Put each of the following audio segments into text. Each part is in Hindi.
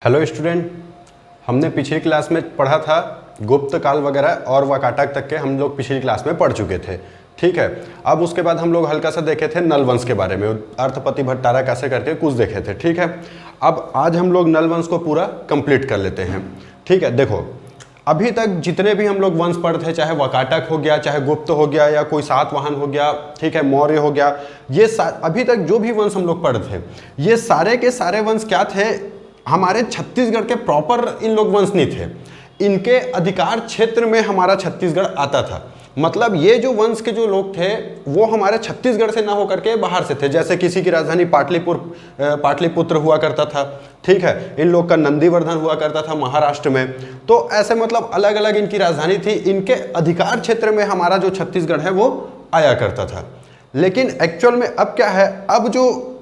हेलो स्टूडेंट, हमने पिछली क्लास में पढ़ा था गुप्त काल वगैरह और वाकाटक तक के हम लोग पिछली क्लास में पढ़ चुके थे। ठीक है, अब उसके बाद हम लोग हल्का सा देखे थे नल वंश के बारे में, अर्थपति भट्टारा कैसे करके कुछ देखे थे। ठीक है, अब आज हम लोग नल वंश को पूरा कंप्लीट कर लेते हैं। ठीक है, देखो अभी तक जितने भी हम लोग वंश पढ़े थे, चाहे वाकाटक हो गया, चाहे गुप्त हो गया, या कोई सातवाहन हो गया, ठीक है, मौर्य हो गया, ये अभी तक जो भी वंश हम लोग पढ़े थे, ये सारे के सारे वंश क्या थे, हमारे छत्तीसगढ़ के प्रॉपर इन लोग वंश नहीं थे। इनके अधिकार क्षेत्र में हमारा छत्तीसगढ़ आता था। मतलब ये जो वंश के जो लोग थे वो हमारे छत्तीसगढ़ से ना होकर के बाहर से थे। जैसे किसी की राजधानी पाटलिपुत्र हुआ करता था, ठीक है, इन लोग का नंदीवर्धन हुआ करता था महाराष्ट्र में। तो ऐसे मतलब अलग अलग इनकी राजधानी थी। इनके अधिकार क्षेत्र में हमारा जो छत्तीसगढ़ है वो आया करता था। लेकिन एक्चुअल में अब क्या है, अब जो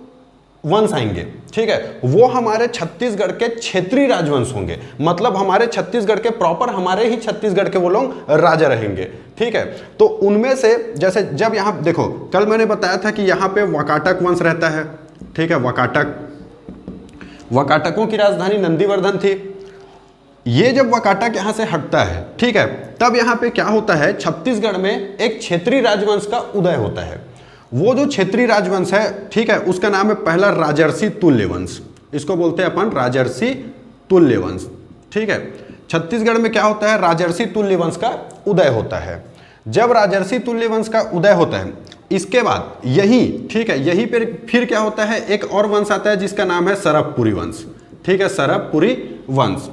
वंश आएंगे, ठीक है, वो हमारे छत्तीसगढ़ के क्षेत्रीय राजवंश होंगे। मतलब हमारे छत्तीसगढ़ के प्रॉपर, हमारे ही छत्तीसगढ़ के वो लोग राजा रहेंगे। ठीक है, तो उनमें से जैसे जब यहाँ देखो, कल मैंने बताया था कि यहाँ पे वाकाटक वंश रहता है। ठीक है, वाकाटकों की राजधानी नंदीवर्धन थी। ये जब वाकाटक यहाँ से हटता है, ठीक है, तब यहाँ पे क्या होता है, छत्तीसगढ़ में एक क्षेत्रीय राजवंश का उदय होता है। वो जो क्षेत्रीय राजवंश है, ठीक है, उसका नाम है पहला राजर्षि तुल्य वंश। इसको बोलते हैं अपन राजर्षि तुल्य वंश। ठीक है, छत्तीसगढ़ में क्या होता है, राजर्षि तुल्य वंश का उदय होता है। जब राजर्षि तुल्य वंश का उदय होता है, इसके बाद यही, ठीक है, यही पर फिर क्या होता है, एक और वंश आता है जिसका नाम है सरबपुरी वंश। ठीक है, सरबपुरी वंश।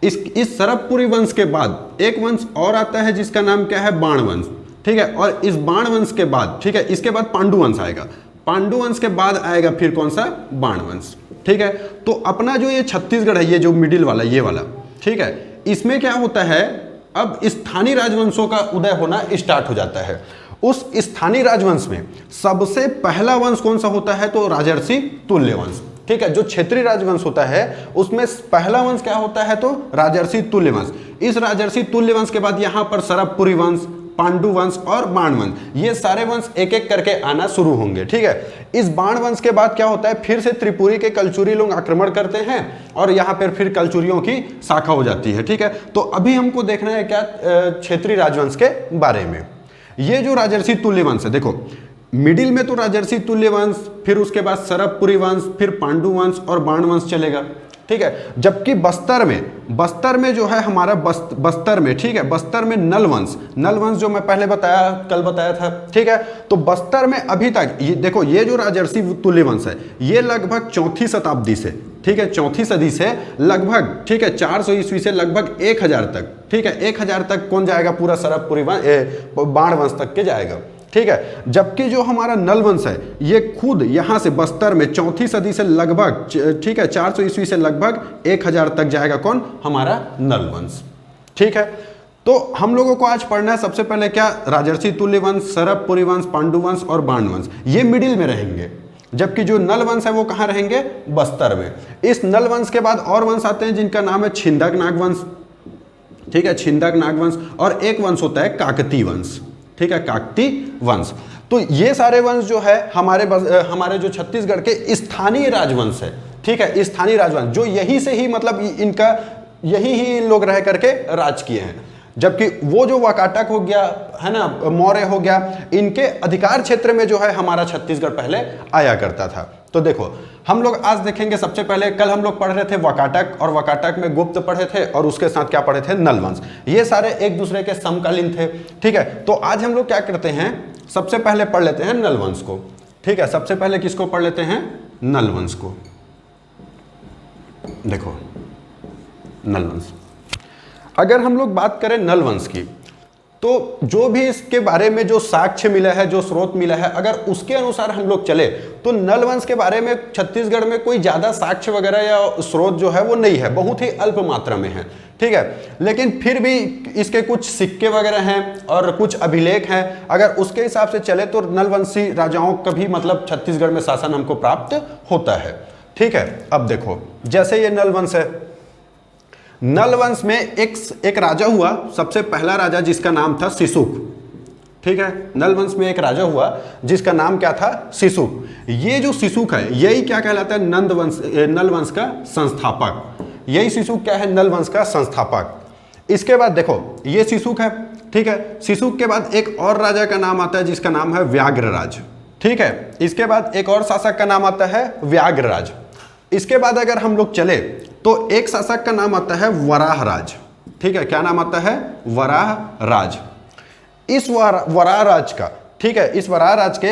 इस सरबपुरी वंश के बाद एक वंश और आता है जिसका नाम क्या है, बाण वंश। ठीक है, और इस बाण वंश के बाद, ठीक है, इसके बाद पांडु वंश आएगा। पांडु वंश के बाद आएगा फिर कौन सा, बाण वंश। ठीक है, तो अपना जो ये छत्तीसगढ़ है, ये जो मिडिल वाला, ये वाला, ठीक है, इसमें क्या होता है, अब स्थानीय राजवंशों का उदय होना स्टार्ट हो जाता है। उस स्थानीय राजवंश में सबसे पहला वंश कौन सा होता है, तो राजर्षि तुल्य वंश। ठीक है, जो क्षेत्रीय राजवंश होता है उसमें पहला वंश क्या होता है, तो राजर्षि तुल्य वंश। इस राजर्षि तुल्य वंश के बाद यहाँ पर सरबपुरी वंश, पांडु वंश और बाण वंश, ये सारे वंश एक एक करके आना शुरू होंगे। ठीक है, इस बाण वंश के बाद क्या होता है, फिर से त्रिपुरी के कलचुरी लोग आक्रमण करते हैं और यहाँ पर फिर कलचुरियों की शाखा हो जाती है। ठीक है, तो अभी हमको देखना है क्या, क्षेत्रीय राजवंश के बारे में। ये जो राजर्षि तुल्य वंश है, देखो मिडिल में तो राजर्षि तुल्य वंश, फिर उसके बाद सरबपुरी वंश, फिर पांडु वंश और बाण वंश चलेगा। ठीक है, जबकि बस्तर में जो है हमारा बस्तर में, ठीक है, बस्तर में नल वंश जो मैं पहले कल बताया था। ठीक है, तो बस्तर में अभी तक ये देखो, ये जो राजर्षि तुल्य वंश है, ये लगभग चौथी शताब्दी से, ठीक है, चौथी सदी से लगभग, ठीक है, 400 ईस्वी से लगभग 1000 तक, ठीक है, 1000 तक कौन जाएगा, पूरा सरबपुरी बाण वंश तक के जाएगा। ठीक है, जबकि जो हमारा नल वंश है, ये खुद यहाँ से बस्तर में चौथी सदी से लगभग, ठीक है, 400 ईस्वी से लगभग 1000 तक जाएगा कौन, हमारा नल वंश। ठीक है, तो हम लोगों को आज पढ़ना है सबसे पहले क्या, राजर्षि तुल्य वंश, सरबपुरी वंश, पांडु वंश और बाण वंश, ये मिडिल में रहेंगे। जबकि जो नल वंश है वो कहाँ रहेंगे, बस्तर में। इस नल वंश के बाद और वंश आते हैं जिनका नाम है छिंदक नागवंश। ठीक है, छिंदक नागवंश, और एक वंश होता है काकती वंश। ठीक है, काकती वंश। तो ये सारे वंश जो है हमारे जो छत्तीसगढ़ के स्थानीय राजवंश है। ठीक है, स्थानीय राजवंश जो यही से ही, मतलब इनका यही ही लोग रह करके राज किए हैं। जबकि वो जो वाकाटक हो गया है ना, मौर्य हो गया, इनके अधिकार क्षेत्र में जो है हमारा छत्तीसगढ़ पहले आया करता था। तो देखो हम लोग आज देखेंगे, सबसे पहले कल हम लोग पढ़ रहे थे वाकाटक, और वाकाटक में गुप्त पढ़े थे, और उसके साथ क्या पढ़े थे, नल वंश। ये सारे एक दूसरे के समकालीन थे। ठीक है, तो आज हम लोग क्या करते हैं, सबसे पहले पढ़ लेते हैं नल वंश को। ठीक है, सबसे पहले किसको पढ़ लेते हैं, नल वंश को। देखो नल वंश, अगर हम लोग बात करें नल वंश की, तो जो भी इसके बारे में जो साक्ष्य मिला है, जो स्रोत मिला है, अगर उसके अनुसार हम लोग चले तो नल वंश के बारे में छत्तीसगढ़ में कोई ज़्यादा साक्ष्य वगैरह या स्रोत जो है वो नहीं है, बहुत ही अल्प मात्रा में है। ठीक है, लेकिन फिर भी इसके कुछ सिक्के वगैरह हैं और कुछ अभिलेख हैं। अगर उसके हिसाब से चले तो नलवंशी राजाओं का भी मतलब छत्तीसगढ़ में शासन हमको प्राप्त होता है। ठीक है, अब देखो जैसे ये नल वंश है, नल वंश में एक राजा हुआ, सबसे पहला राजा जिसका नाम था सिसुक। ठीक है, नल वंश में एक राजा हुआ जिसका नाम क्या था, सिसुक। ये जो सिसुक है यही क्या कहलाता है, नल वंश का संस्थापक। यही शिशुक क्या है, नल वंश का संस्थापक। इसके बाद देखो ये शिशुक है, ठीक है। शिशुक के बाद एक और राजा का नाम आता है जिसका नाम है व्याघ्रराज, ठीक है। इसके बाद एक और शासक का नाम आता है व्याघ्रराज। इसके बाद अगर हम लोग चले तो एक शासक का नाम आता है वराहराज, ठीक है। क्या नाम आता है, वराहराज। इस वराहराज का, ठीक है, इस वराहराज के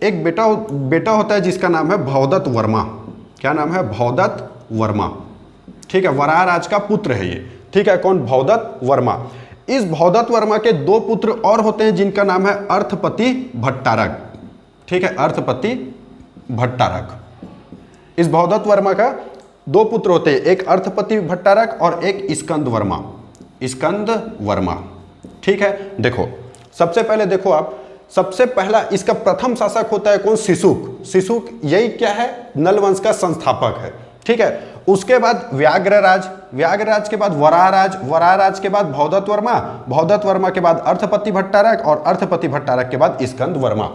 एक बेटा होता है जिसका नाम है भौदत्त वर्मा। क्या नाम है, भौदत्त वर्मा, ठीक है। वराहराज का पुत्र है ये, ठीक है। कौन, भौदत्त वर्मा। इस भौदत्त वर्मा के दो पुत्र और होते हैं जिनका नाम है अर्थपति भट्टारक, ठीक है, अर्थपति भट्टारक। इस भौदत्त वर्मा का दो पुत्र होते हैं, एक अर्थपति भट्टारक और एक स्कंद वर्मा, स्कंद वर्मा, ठीक है। देखो सबसे पहले देखो आप, सबसे पहला इसका प्रथम शासक होता है कौन, शिशुक। शिशुक यही क्या है, नल वंश का संस्थापक है, ठीक है। उसके बाद व्याघ्रराज, व्याघ्रराज के बाद वराहराज, वराहराज के बाद भौदत्त वर्मा, भौदत्त वर्मा के बाद अर्थपति भट्टारक और अर्थपति भट्टारक के बाद स्कंद वर्मा।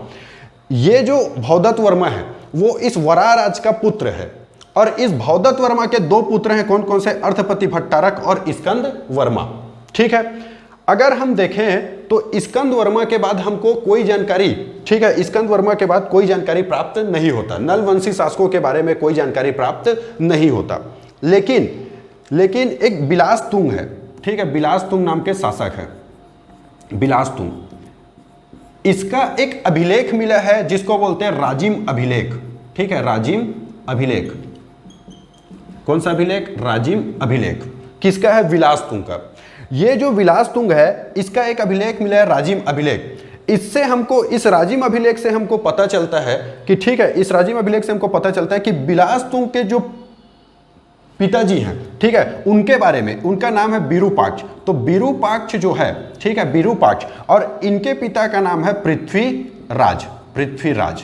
ये जो भौदत्त वर्मा है वो इस वराहराज का पुत्र है और इस भौदत्त वर्मा के दो पुत्र हैं, कौन कौन से, अर्थपति भट्टारक और स्कंद वर्मा, ठीक है। अगर हम देखें तो स्कंद वर्मा के बाद हमको कोई जानकारी, ठीक है, स्कंद वर्मा के बाद कोई जानकारी प्राप्त नहीं होता, नलवंशी शासकों के बारे में कोई जानकारी प्राप्त नहीं होता। लेकिन एक बिलासतुंग है, ठीक है, बिलासतुंग नाम के शासक है, बिलासतुंग। इसका एक अभिलेख मिला है जिसको बोलते हैं राजिम अभिलेख, ठीक है, राजिम अभिलेख। कौन सा अभिलेख, राजिम अभिलेख। किसका है, विलासतुंग का। ये जो विलासतुंग है इसका एक अभिलेख मिला है, राजिम अभिलेख। इससे हमको, इस राजिम अभिलेख से हमको पता चलता है कि, ठीक है, इस राजिम अभिलेख से हमको पता चलता है कि बिलासतुंग के जो पिताजी हैं, ठीक है, उनके बारे में, उनका नाम है विरूपाक्ष। तो विरूपाक्ष जो है, ठीक है, विरूपाक्ष, और इनके पिता का नाम है पृथ्वीराज, पृथ्वीराज।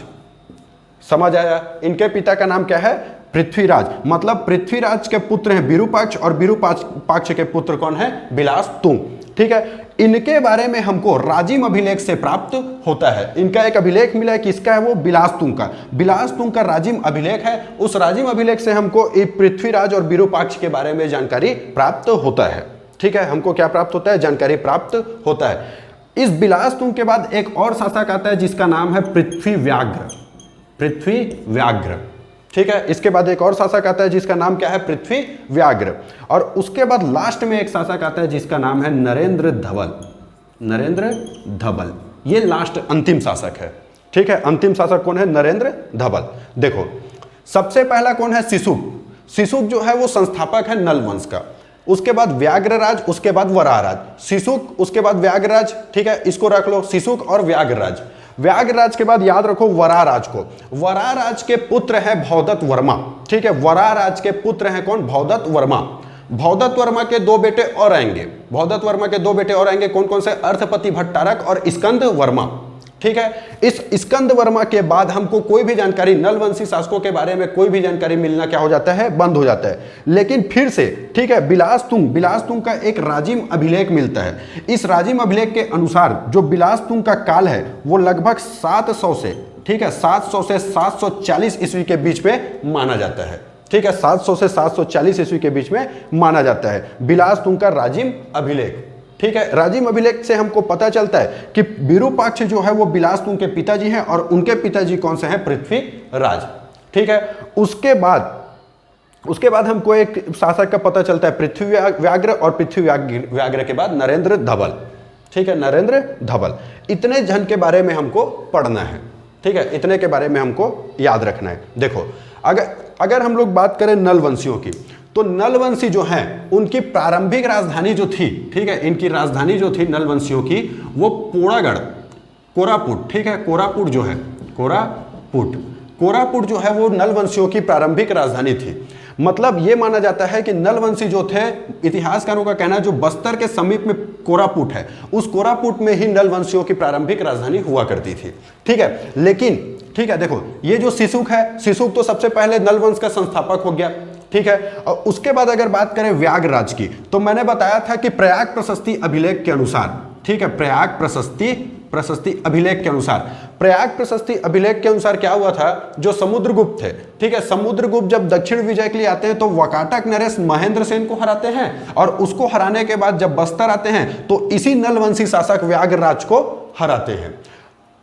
समझ आया, इनके पिता का नाम क्या है, पृथ्वीराज। मतलब पृथ्वीराज के पुत्र हैं विरूपाक्ष और विरूपाक्ष के पुत्र कौन है, बिलासतुंग, ठीक है। इनके बारे में हमको राजिम अभिलेख से प्राप्त होता है। इनका एक अभिलेख मिला है, किसका है वो, बिलासतुंग का। बिलासतुंग का राजिम अभिलेख है, उस राजिम अभिलेख से हमको पृथ्वीराज और विरूपाक्ष के बारे में जानकारी प्राप्त होता है, ठीक है। हमको क्या प्राप्त होता है, जानकारी प्राप्त होता है। इस बिलासतुंग के बाद एक और शासक आता है जिसका नाम है पृथ्वीव्याघ्र, पृथ्वीव्याघ्र, ठीक है। इसके बाद एक और शासक आता है जिसका नाम क्या है, पृथ्वीव्याघ्र। और उसके बाद लास्ट में एक शासक आता है जिसका नाम है नरेंद्र धवल, नरेंद्र धवल। ये लास्ट अंतिम शासक है, ठीक है। अंतिम शासक कौन है, नरेंद्र धवल। देखो सबसे पहला कौन है, शिशुक। शिशुक जो है वो संस्थापक है नल वंश का। उसके बाद व्याघ्रराज, उसके बाद वराहराज, शिशुक, उसके बाद व्याघ्रराज, ठीक है, इसको रख लो, शिशुक और व्याघ्रराज। व्याघ्रराज के बाद याद रखो वराहराज को। वराहराज के पुत्र है भौदत्त वर्मा, ठीक है। वराहराज के पुत्र हैं कौन, भौदत्त वर्मा। भौदत्त वर्मा के दो बेटे और आएंगे, भौदत्त वर्मा के दो बेटे और आएंगे, कौन कौन से, अर्थपति भट्टारक और स्कंद वर्मा, ठीक है। इस स्कंद वर्मा के बाद हमको कोई भी जानकारी, नलवंशी शासकों के बारे में कोई भी जानकारी मिलना क्या हो जाता है, बंद हो जाता है। लेकिन फिर से, ठीक है, बिलासतुंग का एक राजिम अभिलेख मिलता है। इस राजिम अभिलेख के अनुसार जो बिलासतुंग का काल है वो लगभग 700 से, ठीक है, 700 से 740 ईस्वी के बीच में माना जाता है, ठीक है। 700 से 740 ईस्वी के बीच में माना जाता है बिलासतुंग का राजिम अभिलेख, ठीक है। राजिम अभिलेख से हमको पता चलता है कि विरूपाक्ष जो है वो बिलासतुंग के पिताजी हैं और उनके पिताजी कौन से हैं, पृथ्वीराज, ठीक है। उसके बाद हमको एक शासक का पता चलता है पृथ्वीव्याघ्र, और पृथ्वीव्याघ्र के बाद नरेंद्र धवल, ठीक है, नरेंद्र धवल। इतने जन के बारे में हमको पढ़ना है, ठीक है, इतने के बारे में हमको याद रखना है। देखो अगर हम लोग बात करें नलवंशियों की, तो नलवंशी जो हैं उनकी प्रारंभिक राजधानी जो थी, ठीक है, इनकी राजधानी जो थी नलवंशियों की वो पोड़ागढ़, कोरापुट, ठीक है, कोरापुट जो है, कोरापुट जो है वो नलवंशियों की प्रारंभिक राजधानी थी। मतलब ये माना जाता है कि नलवंशी जो थे, इतिहासकारों का कहना है, जो बस्तर के समीप में कोरापुट है, उस कोरापुट में ही नलवंशियों की प्रारंभिक राजधानी हुआ करती थी, ठीक है। लेकिन, ठीक है, देखो ये जो शिशुक है, शिशुक तो सबसे पहले नलवंश का संस्थापक हो गया, ठीक है। और उसके बाद अगर बात करें व्याघ्रराज की, तो मैंने बताया था कि प्रयाग प्रशस्ति अभिलेख के अनुसार, ठीक है, प्रयाग प्रशस्ति अभिलेख के अनुसार, प्रयाग प्रशस्ति अभिलेख के अनुसार क्या हुआ था, जो समुद्रगुप्त थे, ठीक है, समुद्रगुप्त जब दक्षिण विजय के लिए आते हैं तो वकाटक नरेश महेंद्र सेन को हराते हैं, और उसको हराने के बाद जब बस्तर आते हैं तो इसी नलवंशी शासक व्याघ्रराज को हराते हैं।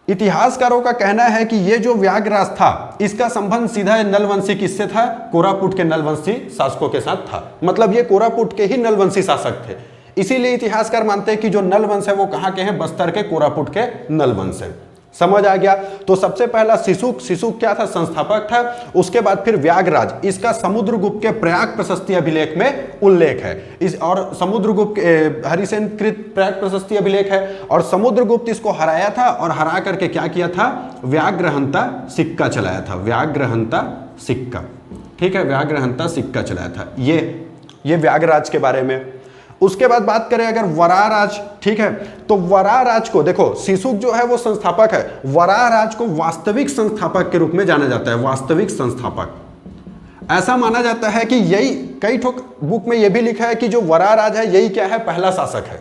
इतिहासकारों का कहना है कि ये जो व्याघ्रराज था इसका संबंध सीधा नलवंशी किससे था, कोरापुट के नलवंशी शासकों के साथ था। मतलब ये कोरापुट के ही नलवंशी शासक थे, इसीलिए इतिहासकार मानते हैं कि जो नलवंश है वो कहाँ के हैं, बस्तर के कोरापुट के नलवंश है। समझ आ गया। तो सबसे पहला शिशुक क्या था, संस्थापक था। उसके बाद फिर व्याघ्रराज, इसका समुद्रगुप्त के प्रयाग प्रशस्ति अभिलेख में उल्लेख है। इस और समुद्रगुप्त हरिसेन कृत प्रयाग प्रशस्ति अभिलेख है, और समुद्रगुप्त इसको हराया था, और हरा करके क्या किया था, व्याघ्रहंता सिक्का चलाया था, व्याघ्रहंता सिक्का, ठीक है, व्याघ्रहंता सिक्का चलाया था। ये व्याघ्रराज के बारे में। उसके बाद बात करें अगर वराहराज, ठीक है, तो वराहराज को देखो, शिशुक जो है वो संस्थापक है, वराहराज को वास्तविक संस्थापक के रूप में जाना जाता है, वास्तविक संस्थापक। ऐसा माना जाता है कि यही, कई ठोक बुक में यह भी लिखा है कि जो वराहराज है यही क्या है, पहला शासक है,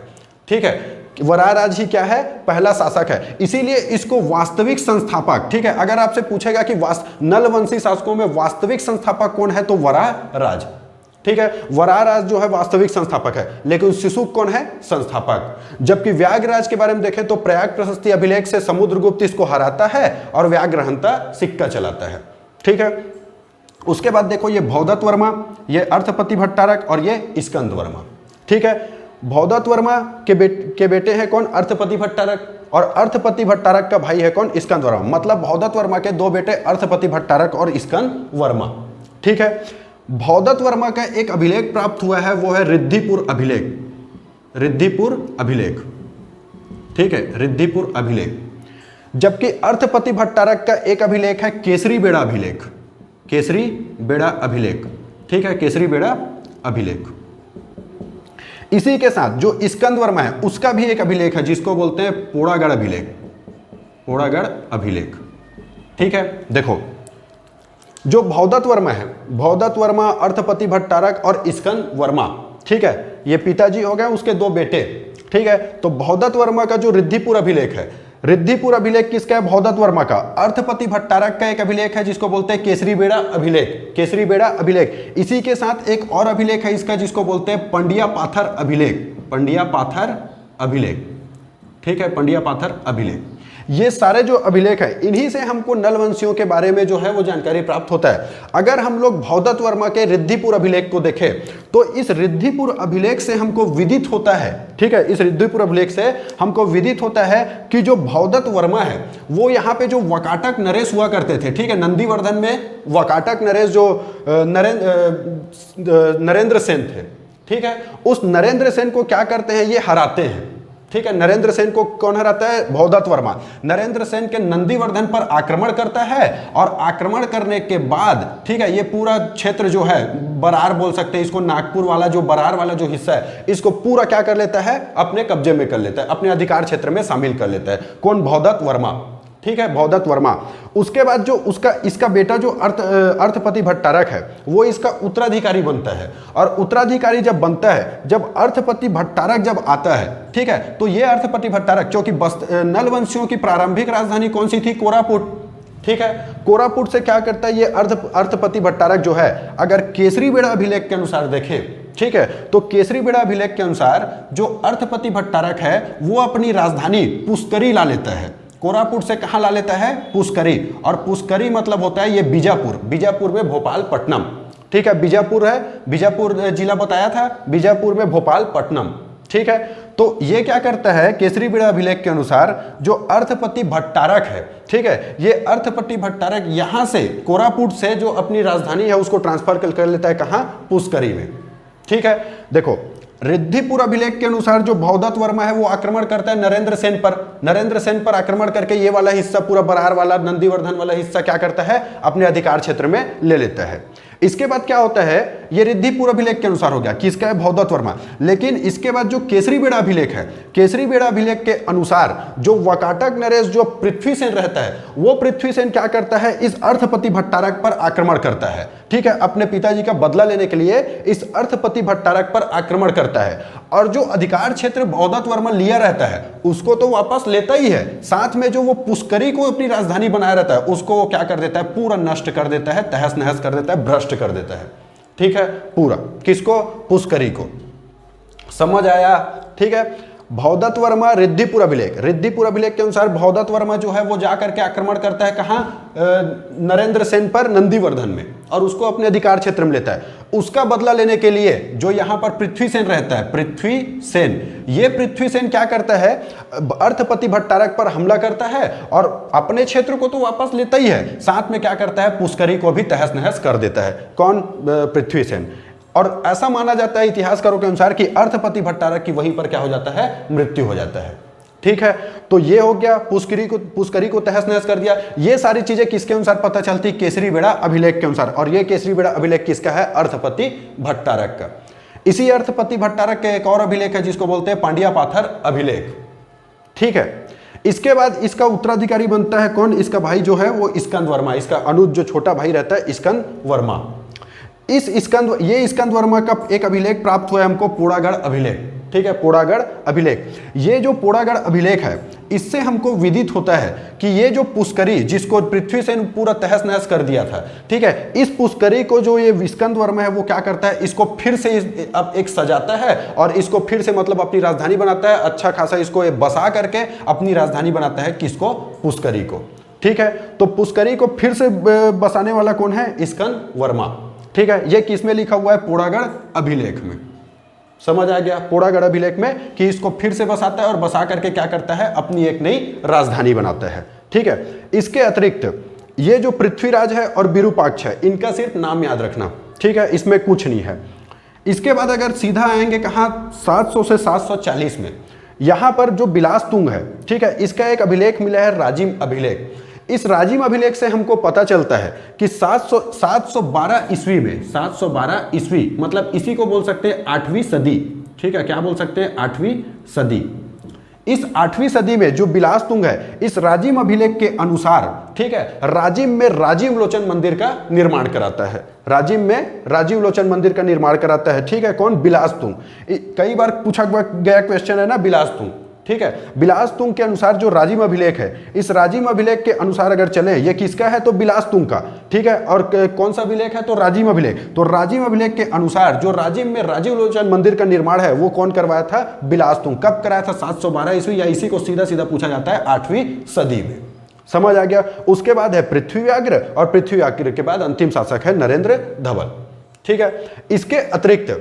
ठीक है, वराहराज ही क्या है, पहला शासक है, इसीलिए इसको वास्तविक संस्थापक, ठीक है। अगर आपसे पूछेगा कि नलवंशी शासकों में वास्तविक संस्थापक कौन है, तो वराहराज, ठीक है, वराहराज जो है वास्तविक संस्थापक है, लेकिन शिशुक कौन है, संस्थापक। जबकि व्याघ्रराज के बारे में देखें तो प्रयाग प्रशस्ति अभिलेख से समुद्रगुप्त इसको हराता है और व्याघ्रहंता सिक्का चलाता है, ठीक है। उसके बाद देखो ये भौदत्त वर्मा, ये अर्थपति भट्टारक, और ये स्कंद वर्मा, ठीक है। भौदत्त वर्मा के बेटे हैं कौन, अर्थपति भट्टारक, और अर्थपति भट्टारक का भाई है कौन, स्कंद वर्मा। मतलब भौदत्त वर्मा के दो बेटे अर्थपति भट्टारक और स्कंद वर्मा, ठीक है। भौदत्त वर्मा का एक अभिलेख प्राप्त हुआ है, वो है रिद्धिपुर अभिलेख, रिद्धिपुर अभिलेख, ठीक है, रिद्धिपुर अभिलेख। जबकि अर्थपति भट्टारक का एक अभिलेख है केसरी बेड़ा अभिलेख, केसरी बेड़ा अभिलेख, ठीक है, केसरी बेड़ा अभिलेख। इसी के साथ जो स्कंद वर्मा है उसका भी एक अभिलेख है जिसको बोलते हैं पोड़ागढ़ अभिलेख, पोड़ागढ़ अभिलेख, ठीक है। देखो जो भौदत्त वर्मा है, भौदत्त वर्मा, अर्थपति भट्टारक और स्कंद वर्मा, ठीक है, ये पिताजी हो गए, उसके दो बेटे, ठीक है। तो भौदत्त वर्मा का जो रिद्धिपुर अभिलेख है, रिद्धिपुर अभिलेख किसका है, भौदत्त वर्मा का। अर्थपति भट्टारक का एक अभिलेख है जिसको बोलते हैं केसरी बेड़ा अभिलेख, केसरी बेड़ा अभिलेख। इसी के साथ एक और अभिलेख है इसका जिसको बोलते हैं पंडिया पाथर अभिलेख, पंडिया पाथर अभिलेख, ठीक है, पंडिया पाथर अभिलेख। ये सारे जो अभिलेख है इन्हीं से हमको नलवंशियों के बारे में जो है वो जानकारी प्राप्त होता है। अगर हम लोग भौदत्त वर्मा के रिद्धिपुर अभिलेख को देखें तो इस रिद्धिपुर अभिलेख से हमको विदित होता है, ठीक है, इस रिद्धिपुर अभिलेख से हमको विदित होता है कि जो भौदत्त वर्मा है वो यहाँ पे जो वकाटक नरेश हुआ करते थे, ठीक है, नंदीवर्धन में वकाटक नरेश जो नरेंद्र सेन थे, ठीक है, उस नरेंद्र सेन को क्या करते हैं, ये हराते हैं, ठीक है। नरेंद्र सेन को कौन हराता है, भौदत्त वर्मा। नरेंद्र सेन के नंदीवर्धन पर आक्रमण करता है, और आक्रमण करने के बाद, ठीक है, ये पूरा क्षेत्र जो है, बरार बोल सकते हैं इसको, नागपुर वाला जो बरार वाला जो हिस्सा है इसको पूरा क्या कर लेता है, अपने कब्जे में कर लेता है, अपने अधिकार क्षेत्र में शामिल कर लेता है। कौन, भौदत्त वर्मा, ठीक है, भौदत्त वर्मा। उसके बाद जो इसका बेटा जो अर्थपति भट्टारक है वो इसका उत्तराधिकारी बनता है, और उत्तराधिकारी जब बनता है, जब अर्थपति भट्टारक जब आता है, ठीक है, तो ये अर्थपति भट्टारक, क्योंकि नलवंशियों की प्रारंभिक राजधानी कौन सी थी, कोरापुट, ठीक है, कोरापुट से क्या करता है ये अर्थपति भट्टारक जो है, अगर केसरी बेड़ा अभिलेख के अनुसार देखें, ठीक है, तो केसरी बेड़ा अभिलेख के अनुसार जो अर्थपति भट्टारक है वो अपनी राजधानी पुष्करी ला लेता है। कोरापुट से कहाँ ला लेता है, पुष्करी, और पुष्करी मतलब होता है ये बीजापुर, बीजापुर में भोपालपट्टनम, ठीक है, बीजापुर है, बीजापुर जिला बताया था, बीजापुर में भोपालपट्टनम, ठीक है। तो ये क्या करता है, केसरी बेड़ा अभिलेख के अनुसार जो अर्थपति भट्टारक है, ठीक है, ये अर्थपति भट्टारक यहाँ से कोरापुट से जो अपनी राजधानी है उसको ट्रांसफर कर लेता है कहाँ, पुष्करी में, ठीक है। देखो रिद्धिपुर अभिलेख के अनुसार जो भौदत्त वर्मा है वो आक्रमण करता है नरेंद्र सेन पर, नरेंद्र सेन पर आक्रमण करके ये वाला हिस्सा, पूरा बरार वाला, नंदीवर्धन वाला हिस्सा क्या करता है, अपने अधिकार क्षेत्र में ले लेता है। इसके बाद क्या होता है, ये रिद्धिपुर अभिलेख के अनुसार हो गया, किसका है, भवदत्त वर्मा। लेकिन इसके बाद जो केसरी बेड़ा अभिलेख है, केसरी बेड़ा अभिलेख के अनुसार जो वकाटक नरेश जो पृथ्वीसेन रहता है, वो पृथ्वीसेन क्या करता है, इस अर्थपति भट्टारक पर आक्रमण करता है। ठीक है, अपने पिताजी का बदला लेने के लिए इस अर्थपति भट्टारक पर आक्रमण करता है, और जो अधिकार क्षेत्र भवदत्त वर्मा लिया रहता है उसको तो वापस लेता ही है, साथ में जो वो पुष्करी को अपनी राजधानी बनाया रहता है उसको वो क्या कर देता है, पूरा नष्ट कर देता है, तहस नहस कर देता है, भ्रष्ट कर देता है। ठीक है, पूरा, किसको, पुष्करी को। समझ आया? ठीक है, भवदत्त वर्मा रिद्धिपुर अभिलेख, रिद्धिपुर अभिलेख के अनुसार भवदत्त वर्मा जो है वो जाकर के आक्रमण करता है कहां, नरेंद्र सेन पर नंदीवर्धन में, और उसको अपने अधिकार क्षेत्र में लेता है। उसका बदला लेने के लिए जो यहां पर पृथ्वीसेन रहता है, पृथ्वीसेन, ये पृथ्वीसेन क्या करता है, अर्थपति भट्टारक पर हमला करता है और अपने क्षेत्र को तो वापस लेता ही है, साथ में क्या करता है, पुष्करी को भी तहस नहस कर देता है। कौन, पृथ्वीसेन। और ऐसा माना जाता है इतिहासकारों के अनुसार कि अर्थपति भट्टारक की वहीं पर क्या हो जाता है, मृत्यु हो जाता है। ठीक है, तो ये हो गया, पुष्करी को तहस नहस कर दिया। ये सारी चीजें किसके अनुसार पता चलती, केसरी बेड़ा अभिलेख के अनुसार। और ये केसरी बेड़ा अभिलेख किसका है, अर्थपति भट्टारक का। इसी अर्थपति भट्टारक के एक और अभिलेख है जिसको बोलते हैं पांड्या पाथर अभिलेख। ठीक है, इसके बाद इसका उत्तराधिकारी बनता है कौन, इसका भाई जो है वो स्कंद वर्मा, इसका अनुज जो छोटा भाई रहता है स्कंद वर्मा। ये स्कंद वर्मा का एक अभिलेख प्राप्त हुआ है हमको, पोड़ागढ़ अभिलेख। ठीक है, पोड़ागढ़ अभिलेख। ये जो पोड़ागढ़ अभिलेख है इससे हमको विदित होता है कि ये जो पुष्करी जिसको पृथ्वीसेन पूरा तहस नहस कर दिया था, ठीक है, इस पुष्करी को जो ये स्कंद वर्मा है वो क्या करता है, इसको फिर से अब एक सजाता है और इसको फिर से मतलब अपनी राजधानी बनाता है, अच्छा खासा इसको बसा करके अपनी राजधानी बनाता है, किसको, पुष्करी को। ठीक है, तो पुष्करी को फिर से बसाने वाला कौन है, स्कंद वर्मा। ठीक है, ये किस में लिखा हुआ है, पोड़ागढ़ अभिलेख में। समझ आ गया, पोड़ागढ़ अभिलेख में कि इसको फिर से बसाता है और बसा करके क्या करता है, अपनी एक नई राजधानी बनाता है। ठीक है, इसके अतिरिक्त ये जो पृथ्वीराज है और विरूपाक्ष है, इनका सिर्फ नाम याद रखना। ठीक है, इसमें कुछ नहीं है। इसके बाद अगर सीधा आएंगे कहाँ, 700 से 740 में, यहां पर जो बिलासतुंग है, ठीक है, इसका एक अभिलेख मिला है, राजिम अभिलेख। इस राजिम अभिलेख से हमको पता चलता है कि 712 ईस्वी में, 712 ईस्वी मतलब इसी को बोल सकते हैं 8वीं सदी। ठीक है, क्या बोल सकते हैं, 8वीं सदी। इस 8वीं सदी में जो बिलासतुंग है, इस राजिम अभिलेख के अनुसार, ठीक है, राजिम में राजीव लोचन मंदिर का निर्माण कराता है। राजिम में राजीव लोचन मंदिर का निर्माण कराता है। ठीक है, कौन, बिलासतुंग। कई बार पूछा गया क्वेश्चन है ना, बिलासतुंग। ठीक है, बिलासतुंग के अनुसार जो राजिम अभिलेख है, इस राजिम अभिलेख के अनुसार अगर चले, ये किसका है, तो बिलासतुंग का। ठीक है, और कौन सा अभिलेख है, तो राजिम अभिलेख। तो राजिम अभिलेख के अनुसार जो राजिम में राजीव लोचन मंदिर का निर्माण है वो कौन करवाया था, बिलासतुंग। कब कराया था, 712 ईस्वी, या इसी को सीधा सीधा पूछा जाता है 8वीं सदी में। समझ आ गया। उसके बाद है पृथ्वीव्याघ्र, और पृथ्वीव्याघ्र के बाद अंतिम शासक है नरेंद्र धवल। ठीक है, इसके अतिरिक्त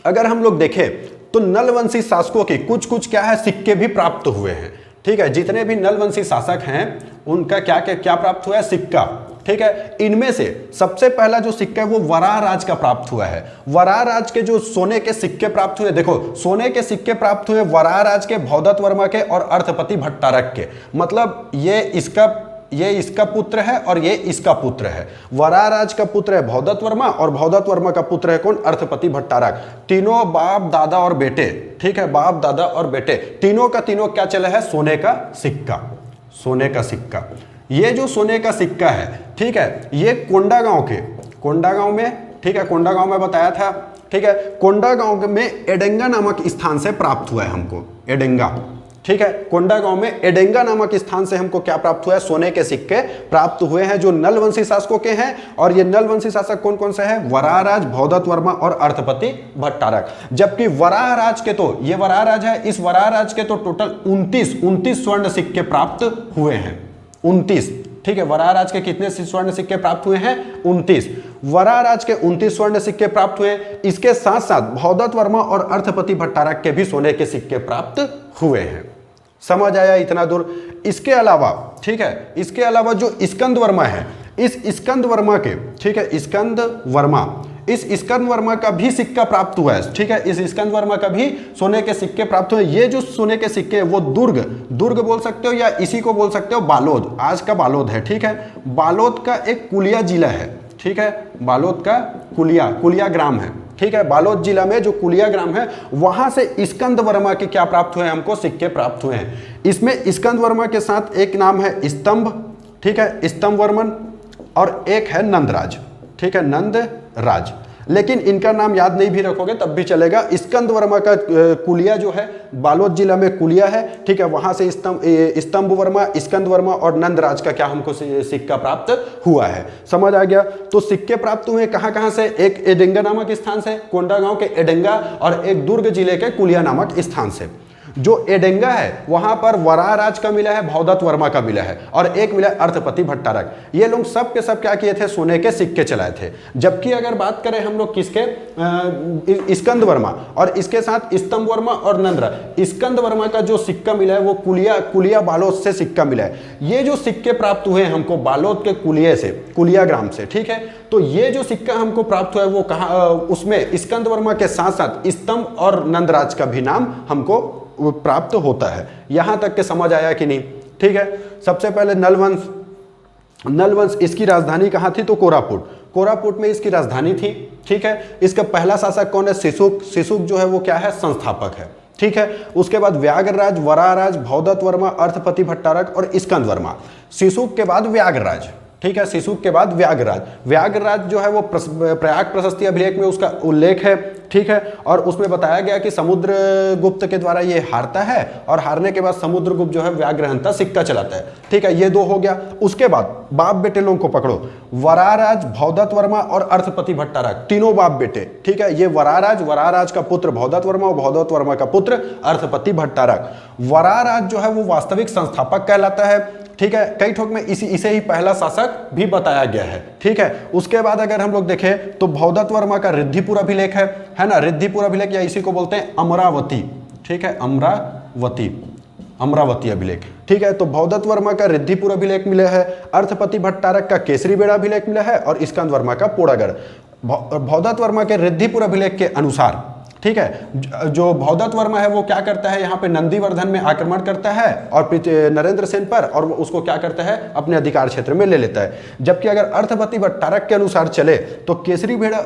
अगर हम लोग देखें तो नलवंशी शासकों के कुछ क्या है, सिक्के भी प्राप्त हुए हैं। ठीक है, जितने भी नलवंशी शासक हैं उनका क्या प्राप्त हुआ है, सिक्का। ठीक है, इनमें से सबसे पहला जो सिक्का है वो वराह राज का प्राप्त हुआ है। वराह राज के जो सोने के सिक्के प्राप्त हुए, देखो सोने के सिक्के प्राप्त हुए वराह राज के, भवदत्त वर्मा के और अर्थपति भट्टारक के। मतलब ये इसका पुत्र है और ये इसका पुत्र है। वराह राज का पुत्र है भवदत्त वर्मा और भवदत्त वर्मा का पुत्र है कौन, अर्थपति भट्टारक। तीनों बाप दादा और बेटे। ठीक है, बाप दादा और बेटे तीनों का तीनों क्या चला है, सोने का सिक्का। सोने का सिक्का, ये जो सोने का सिक्का है, ठीक है, ये कोंडागांव में, ठीक है, कोंडागांव में बताया था। ठीक है, कोंडागांव में एडेंगा नामक स्थान से प्राप्त हुआ है हमको, एडेंगा। ठीक है, कोंडागांव में एडेंगा नामक स्थान से हमको क्या प्राप्त हुआ है, सोने के सिक्के प्राप्त हुए हैं, जो नलवंशी शासकों के हैं। और ये नलवंशी शासक कौन कौन से हैं, वराह राज, भवदत्त वर्मा और अर्थपति भट्टारक। जबकि वराह राज के, तो ये वराह राज है, इस वराह राज के तो टोटल 29 स्वर्ण सिक्के प्राप्त हुए हैं, 29। ठीक है, वराह राज के कितने स्वर्ण सिक्के प्राप्त हुए हैं, 29। वराह राज के 29 स्वर्ण सिक्के प्राप्त हुए। इसके साथ साथ भवदत्त वर्मा और अर्थपति भट्टारक के भी सोने के सिक्के प्राप्त हुए हैं। समझ आया इतना दूर। इसके अलावा, ठीक है, इसके अलावा जो स्कंद वर्मा है, इस स्कंद वर्मा के, ठीक है, स्कंद वर्मा का भी सिक्का प्राप्त हुआ है। ठीक है, इस स्कंद वर्मा का भी सोने के सिक्के प्राप्त हुए। ये जो सोने के सिक्के हैं वो दुर्ग बोल सकते हो, या इसी को बोल सकते हो बालोद, आज का बालोद है। ठीक है, बालोद का एक कुलिया जिला है। ठीक है, बालोद का कुलिया ग्राम है, ठीक है। बालोद जिला में जो कुलिया ग्राम है वहां से स्कंद वर्मा के क्या प्राप्त हुए, हमको सिक्के प्राप्त हुए हैं। इसमें स्कंद वर्मा के साथ एक नाम है स्तंभ, ठीक है, स्तंभ वर्मन, और एक है नंदराज, ठीक है, नंदराज। लेकिन इनका नाम याद नहीं भी रखोगे तब भी चलेगा। स्कंद वर्मा का कुलिया जो है बालोद जिला में कुलिया है, ठीक है, वहां से स्तंभ वर्मा, स्कंद वर्मा और नंदराज का क्या हमको सिक्का प्राप्त हुआ है। समझ आ गया। तो सिक्के प्राप्त हुए कहां कहां से, एक एडेंगा नामक स्थान से, कोंडागांव के एडेंगा, और एक दुर्ग जिले के कुलिया नामक स्थान से। जो एडेंगा है वहां पर वराराज का मिला है, भवदत्त वर्मा का मिला है, और एक मिला अर्थपति भट्टारक। ये लोग सब के सब क्या किए थे, सोने के सिक्के चलाए थे। जबकि अगर बात करें हम लोग किसके, स्कंद वर्मा और इसके साथ स्तंभ वर्मा और नंदरा, स्कंद वर्मा का जो सिक्का मिला है वो कुलिया बालोद से सिक्का मिला है। ये जो सिक्के प्राप्त हुए हमको बालोद के कुलिया ग्राम से, ठीक है। तो ये जो सिक्का हमको प्राप्त हुआ है वो कहा, उसमें स्कंद वर्मा के साथ साथ स्तंभ और नंदराज का भी नाम हमको प्राप्त होता है। यहां तक के समझ आया कि नहीं, ठीक है। सबसे पहले नलवंश इसकी राजधानी कहां थी, तो कोरापुट में इसकी राजधानी थी, ठीक है। इसका पहला शासक कौन है, सिसुक जो है वो क्या है, संस्थापक है, ठीक है। उसके बाद व्याघ्रराज, वराराज, भवदत्त वर्मा, अर्थपति भट्टारक और स्कंद वर्मा। सिसुक के बाद व्याघ्रराज, ठीक है, सिसुक के बाद व्याघ्रराज जो है वो प्रयाग प्रशस्ति अभिलेख में उसका उल्लेख है, ठीक है। और उसमें बताया गया कि समुद्रगुप्त के द्वारा ये हारता है, और हारने के बाद समुद्रगुप्त जो है व्याघ्रहंता सिक्का चलाता है, ठीक है। ये दो हो गया। उसके बाद बाप बेटे लोगों को पकड़ो, वराराज, भवदत्त वर्मा और अर्थपति भट्टारक, तीनों बाप बेटे, ठीक है। ये वराराज का पुत्र भवदत्त वर्मा और भवदत्त वर्मा का पुत्र अर्थपति भट्टारक। वराराज जो है वो वास्तविक संस्थापक कहलाता है, ठीक है। कई ठोक में इसे ही पहला शासक भी बताया गया है, ठीक है। उसके बाद अगर हम लोग देखें तो भवदत्त वर्मा का रिद्धिपुर अभिलेख है ना, रिद्धिपुर अभिलेख, या इसी को बोलते हैं अमरावती, ठीक है, अमरावती अभिलेख, ठीक है। तो भवदत्त वर्मा का रिद्धिपुर अभिलेख मिला है, अर्थपति भट्टारक का केसरीबेड़ा अभिलेख मिला है, और स्कंद वर्मा का पोड़ागढ़। भवदत्त वर्मा के रिद्धिपुर अभिलेख के अनुसार, ठीक है, जो भवदत्त वर्मा है वो क्या करता है, यहाँ पे नंदीवर्धन में आक्रमण करता है और नरेंद्र सेन पर, और उसको क्या करता है, अपने अधिकार क्षेत्र में ले लेता है। जबकि अगर अर्थपति भट्टारक के अनुसार चले तो केसरीबेड़ा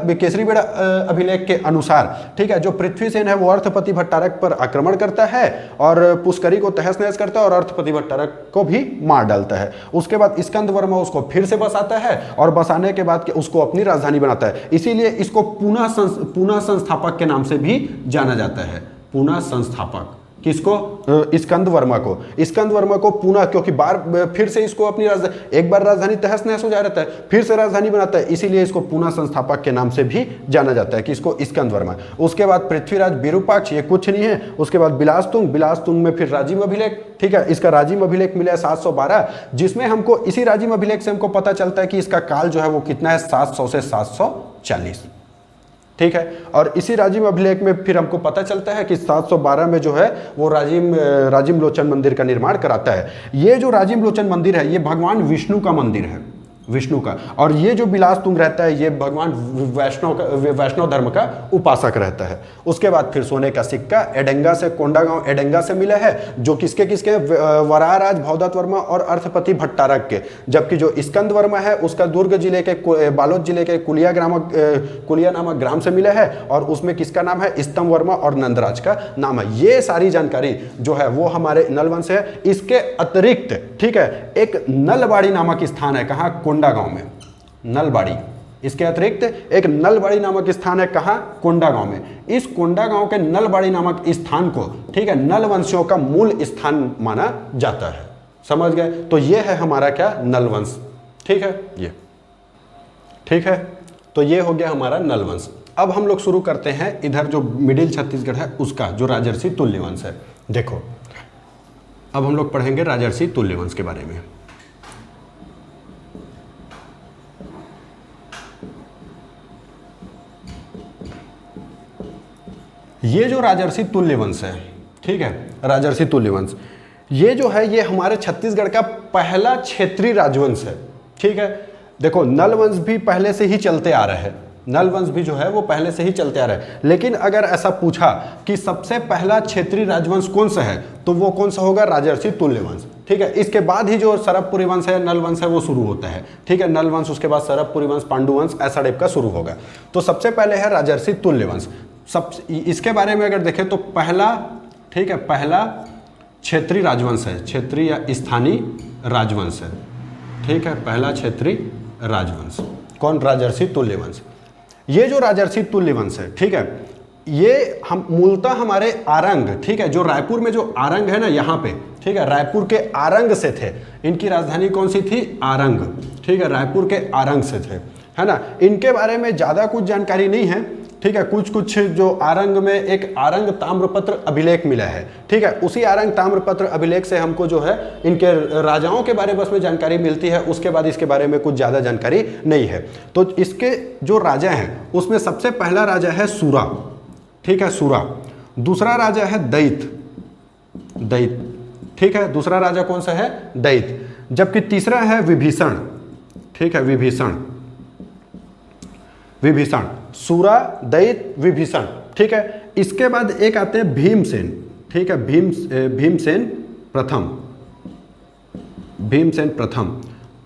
अभिलेख के अनुसार, ठीक है, जो पृथ्वी सेन है वो अर्थपति भट्टारक पर आक्रमण करता है और पुष्करी को तहस नहस करता है और अर्थपति भट्टारक को भी मार डालता है। उसके बाद स्कंद वर्मा उसको फिर से बसाता है, और बसाने के बाद उसको अपनी राजधानी बनाता है। इसीलिए इसको पुनः संस्थापक के नाम से भी जाना जाता है, पुनः संस्थापक। किसको, स्कंद वर्मा को पुनः, क्योंकि फिर से इसको अपनी राजधानी, एक बार राजधानी तहस नहस हो जा रहता है, फिर से राजधानी बनाता है, इसीलिए इसको पुनः संस्थापक के नाम से भी जाना जाता है, किसको, स्कंद वर्मा। उसके बाद पृथ्वीराज विरूपाक्ष, ये कुछ नहीं है। उसके बाद बिलासतुंग में फिर राजिम अभिलेख, ठीक है, इसका राजिम अभिलेख मिला है 712, जिसमें हमको इसी राजिम अभिलेख से हमको पता चलता है कि इसका काल जो है वो कितना है, 700 से 740, ठीक है। और इसी राजिम अभिलेख में फिर हमको पता चलता है कि 712 में जो है वो राजिम लोचन मंदिर का निर्माण कराता है। ये जो राजिम लोचन मंदिर है ये भगवान विष्णु का मंदिर है, विष्णु का। और ये जो बिलासतुंग रहता है ये भगवान वैष्णव धर्म का उपासक रहता है। उसके बाद फिर सोने का सिक्का एडेंगा से, कोंडागांव एडेंगा से मिला है, जो किसके वराराज, भवदत्त वर्मा और अर्थपति भट्टारक के। जबकि जो स्कंद वर्मा है उसका दुर्ग जिले के, बालोद जिले के कुलिया नामक ग्राम से मिला है, और उसमें किसका नाम है, स्तंभ वर्मा और नंदराज का नाम है। ये सारी जानकारी जो है वो हमारे नलवंश है। इसके अतिरिक्त, ठीक है, एक नलबाड़ी नामक स्थान है, कहाँ, कोंडागांव में, नलबाड़ी। इसके अतिरिक्त एक नलबाड़ी नामक स्थान है, कहाँ, कोंडागांव में। इस कोंडागांव के नलबाड़ी नामक स्थान को, ठीक है, नलवंशियों का मूल स्थान माना जाता है। समझ गए। तो ये है हमारा क्या, नलवंश, ठीक है, ये, ठीक है। तो ये हो गया हमारा नलवंश। अब हम लोग शुरू करते हैं इधर जो मिडिल छत्तीसगढ़ है उसका, जो राजर्षि तुल्यवंश है। देखो अब हम लोग पढ़ेंगे राजर्षि तुल्यवंश के बारे में। ये जो राजर्षि तुल्यवंश है, ठीक है, राजर्षि तुल्यवंश, ये जो है ये हमारे छत्तीसगढ़ का पहला क्षेत्रीय राजवंश है, ठीक है। देखो नलवंश भी पहले से ही चलते आ रहे हैं, नलवंश भी जो है वो पहले से ही चलते आ रहे हैं, लेकिन अगर ऐसा पूछा कि सबसे पहला क्षेत्रीय राजवंश कौन सा है तो वो कौन सा होगा, राजर्षि तुल्यवंश, ठीक। ठीक है। इसके बाद ही जो सरबपुरी वंश है, नल वंश है, वो शुरू होता है, ठीक है। नल वंश, उसके बाद सरबपुरी वंश, पांडु वंश, ऐसा टाइप का शुरू होगा। तो सबसे पहले है राजर्षि तुल्य वंश। इसके बारे में अगर देखें तो पहला, ठीक है, पहला क्षेत्रीय राजवंश है, क्षेत्रीय या स्थानीय राजवंश है, ठीक है। पहला क्षेत्रीय राजवंश कौन? राजर्षि तुल्य वंश। ये जो राजर्षि तुल्य वंश है, ठीक है, ये हम मूलतः हमारे आरंग, ठीक है, जो रायपुर में जो आरंग है ना यहाँ पे, ठीक है, रायपुर के आरंग से थे। इनकी राजधानी कौन सी थी? आरंग, ठीक है, रायपुर के आरंग से थे, है ना। इनके बारे में ज़्यादा कुछ जानकारी नहीं है, ठीक है। कुछ कुछ जो आरंग में एक आरंग ताम्रपत्र अभिलेख मिला है, ठीक है, उसी आरंग ताम्रपत्र अभिलेख से हमको जो है इनके राजाओं के बारे में बस में जानकारी मिलती है। उसके बाद इसके बारे में कुछ ज़्यादा जानकारी नहीं है। तो इसके जो राजा हैं उसमें सबसे पहला राजा है सूरा, ठीक है, सूरा। दूसरा राजा है दैत, दैत, ठीक है, दूसरा राजा कौन सा है? दैत। जबकि तीसरा है विभीषण, ठीक है, विभीषण, विभीषण, सूरा, दैत, विभीषण, ठीक है। इसके बाद एक आते हैं भीमसेन, ठीक है, भीमसेन प्रथम, भीमसेन प्रथम।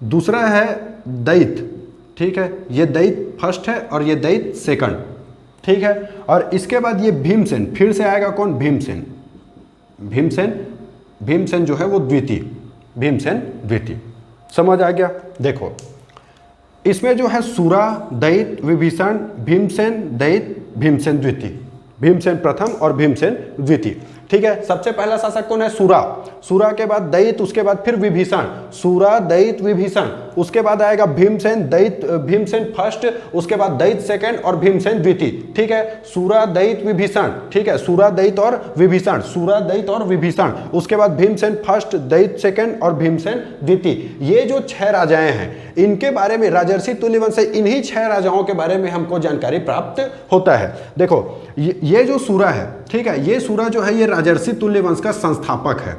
दूसरा है दैत, ठीक है, ये दैत फर्स्ट है और ये दैत सेकंड, ठीक है। और इसके बाद ये भीमसेन, फिर से आएगा कौन? भीमसेन, भीमसेन, भीमसेन जो है वो द्वितीय, भीमसेन द्वितीय। समझ आ गया? देखो इसमें जो है सूरा, दैत, विभीषण, भीमसेन, दैत, भीमसेन द्वितीय, भीमसेन प्रथम और भीमसेन द्वितीय, ठीक है। सबसे पहला शासक कौन है? सूरा, सूरा के बाद दैत, उसके बाद फिर विभीषण, सूरा, दैत, विभीषण, उसके बाद आएगा भीमसेन, दैत, भीमसेन फर्स्ट, उसके बाद दैत सेकंड और भीमसेन द्वितीय, ठीक है। सूरा, दैत, विभीषण, ठीक है, सूरा, दैत और विभीषण, सूरा, दैत और विभीषण, उसके बाद भीमसेन फर्स्ट, दैत सेकंड और भीमसेन द्वितीय। ये जो 6 राजाएं हैं इनके बारे में राजर्षि तुल्य वंश से इन्हीं 6 राजाओं के बारे में हमको जानकारी प्राप्त होता है। देखो ये जो सूरा है, ठीक है, ये सूरा जो है ये राजर्षि तुल्य वंश का संस्थापक है,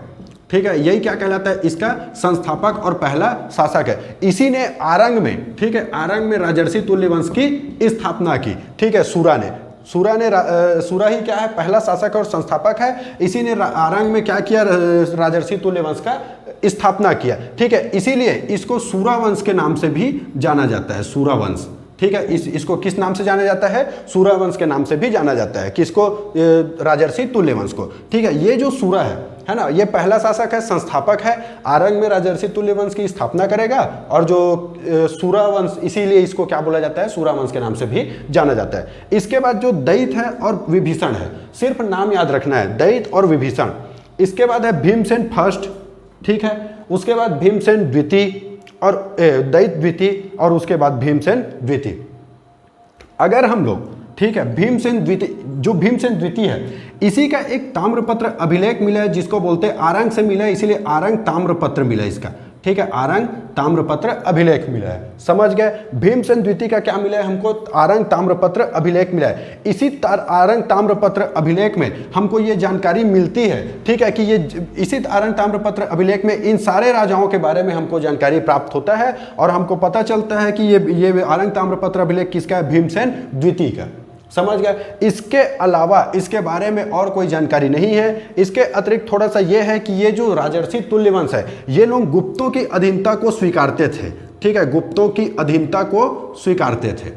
ठीक है। यही क्या कहलाता है? इसका संस्थापक और पहला शासक है। इसी ने आरंग में, ठीक है, आरंग में राजर्षि तुल्य वंश की स्थापना की, ठीक है, सूरा ने। सूरा ही क्या है? पहला शासक और संस्थापक है। इसी ने आरंग में क्या किया? राजर्षि तुल्य वंश का स्थापना किया, ठीक है। इसीलिए इसको सूरा वंश के नाम से भी जाना जाता है, सूरा वंश, ठीक है। इसको किस नाम से जाना जाता है? सूरा वंश के नाम से भी जाना जाता है। किसको? राजर्षि तुल्य वंश को, ठीक है। ये जो सूरा है ना, ये पहला शासक है, संस्थापक है, आरंग में राजर्षि तुल्य वंश की स्थापना करेगा। और जो सूरा वंश, इसीलिए इसको क्या बोला जाता है? सूरा वंश के नाम से भी जाना जाता है। इसके बाद जो दैत है और विभीषण है, सिर्फ नाम याद रखना है, दैत और विभीषण। इसके बाद है भीमसेन फर्स्ट, ठीक है, उसके बाद भीमसेन द्वितीय और दैत द्वितीय और उसके बाद भीमसेन द्वितीय। अगर हम लोग, ठीक है, भीमसेन द्वितीय, जो भीमसेन द्वितीय है इसी का एक ताम्रपत्र अभिलेख मिला है जिसको बोलते हैं आरंग से मिला है, इसीलिए आरंग ताम्रपत्र मिला है इसका, ठीक है, आरंग ताम्रपत्र अभिलेख मिला है। समझ गए? भीमसेन द्वितीय का क्या मिला है हमको? आरंग ताम्रपत्र अभिलेख मिला है। इसी आरंग ताम्रपत्र अभिलेख में हमको ये जानकारी मिलती है, ठीक है, कि ये इसी आरंग ताम्रपत्र अभिलेख में इन सारे राजाओं के बारे में हमको जानकारी प्राप्त होता है और हमको पता चलता है कि ये आरंग ताम्रपत्र अभिलेख किसका है? भीमसेन द्वितीय का। समझ गए? इसके अलावा इसके बारे में और कोई जानकारी नहीं है। इसके अतिरिक्त थोड़ा सा ये है कि ये जो राजर्षि तुल्य वंश है ये लोग गुप्तों की अधीनता को स्वीकारते थे, ठीक है, गुप्तों की अधीनता को स्वीकारते थे,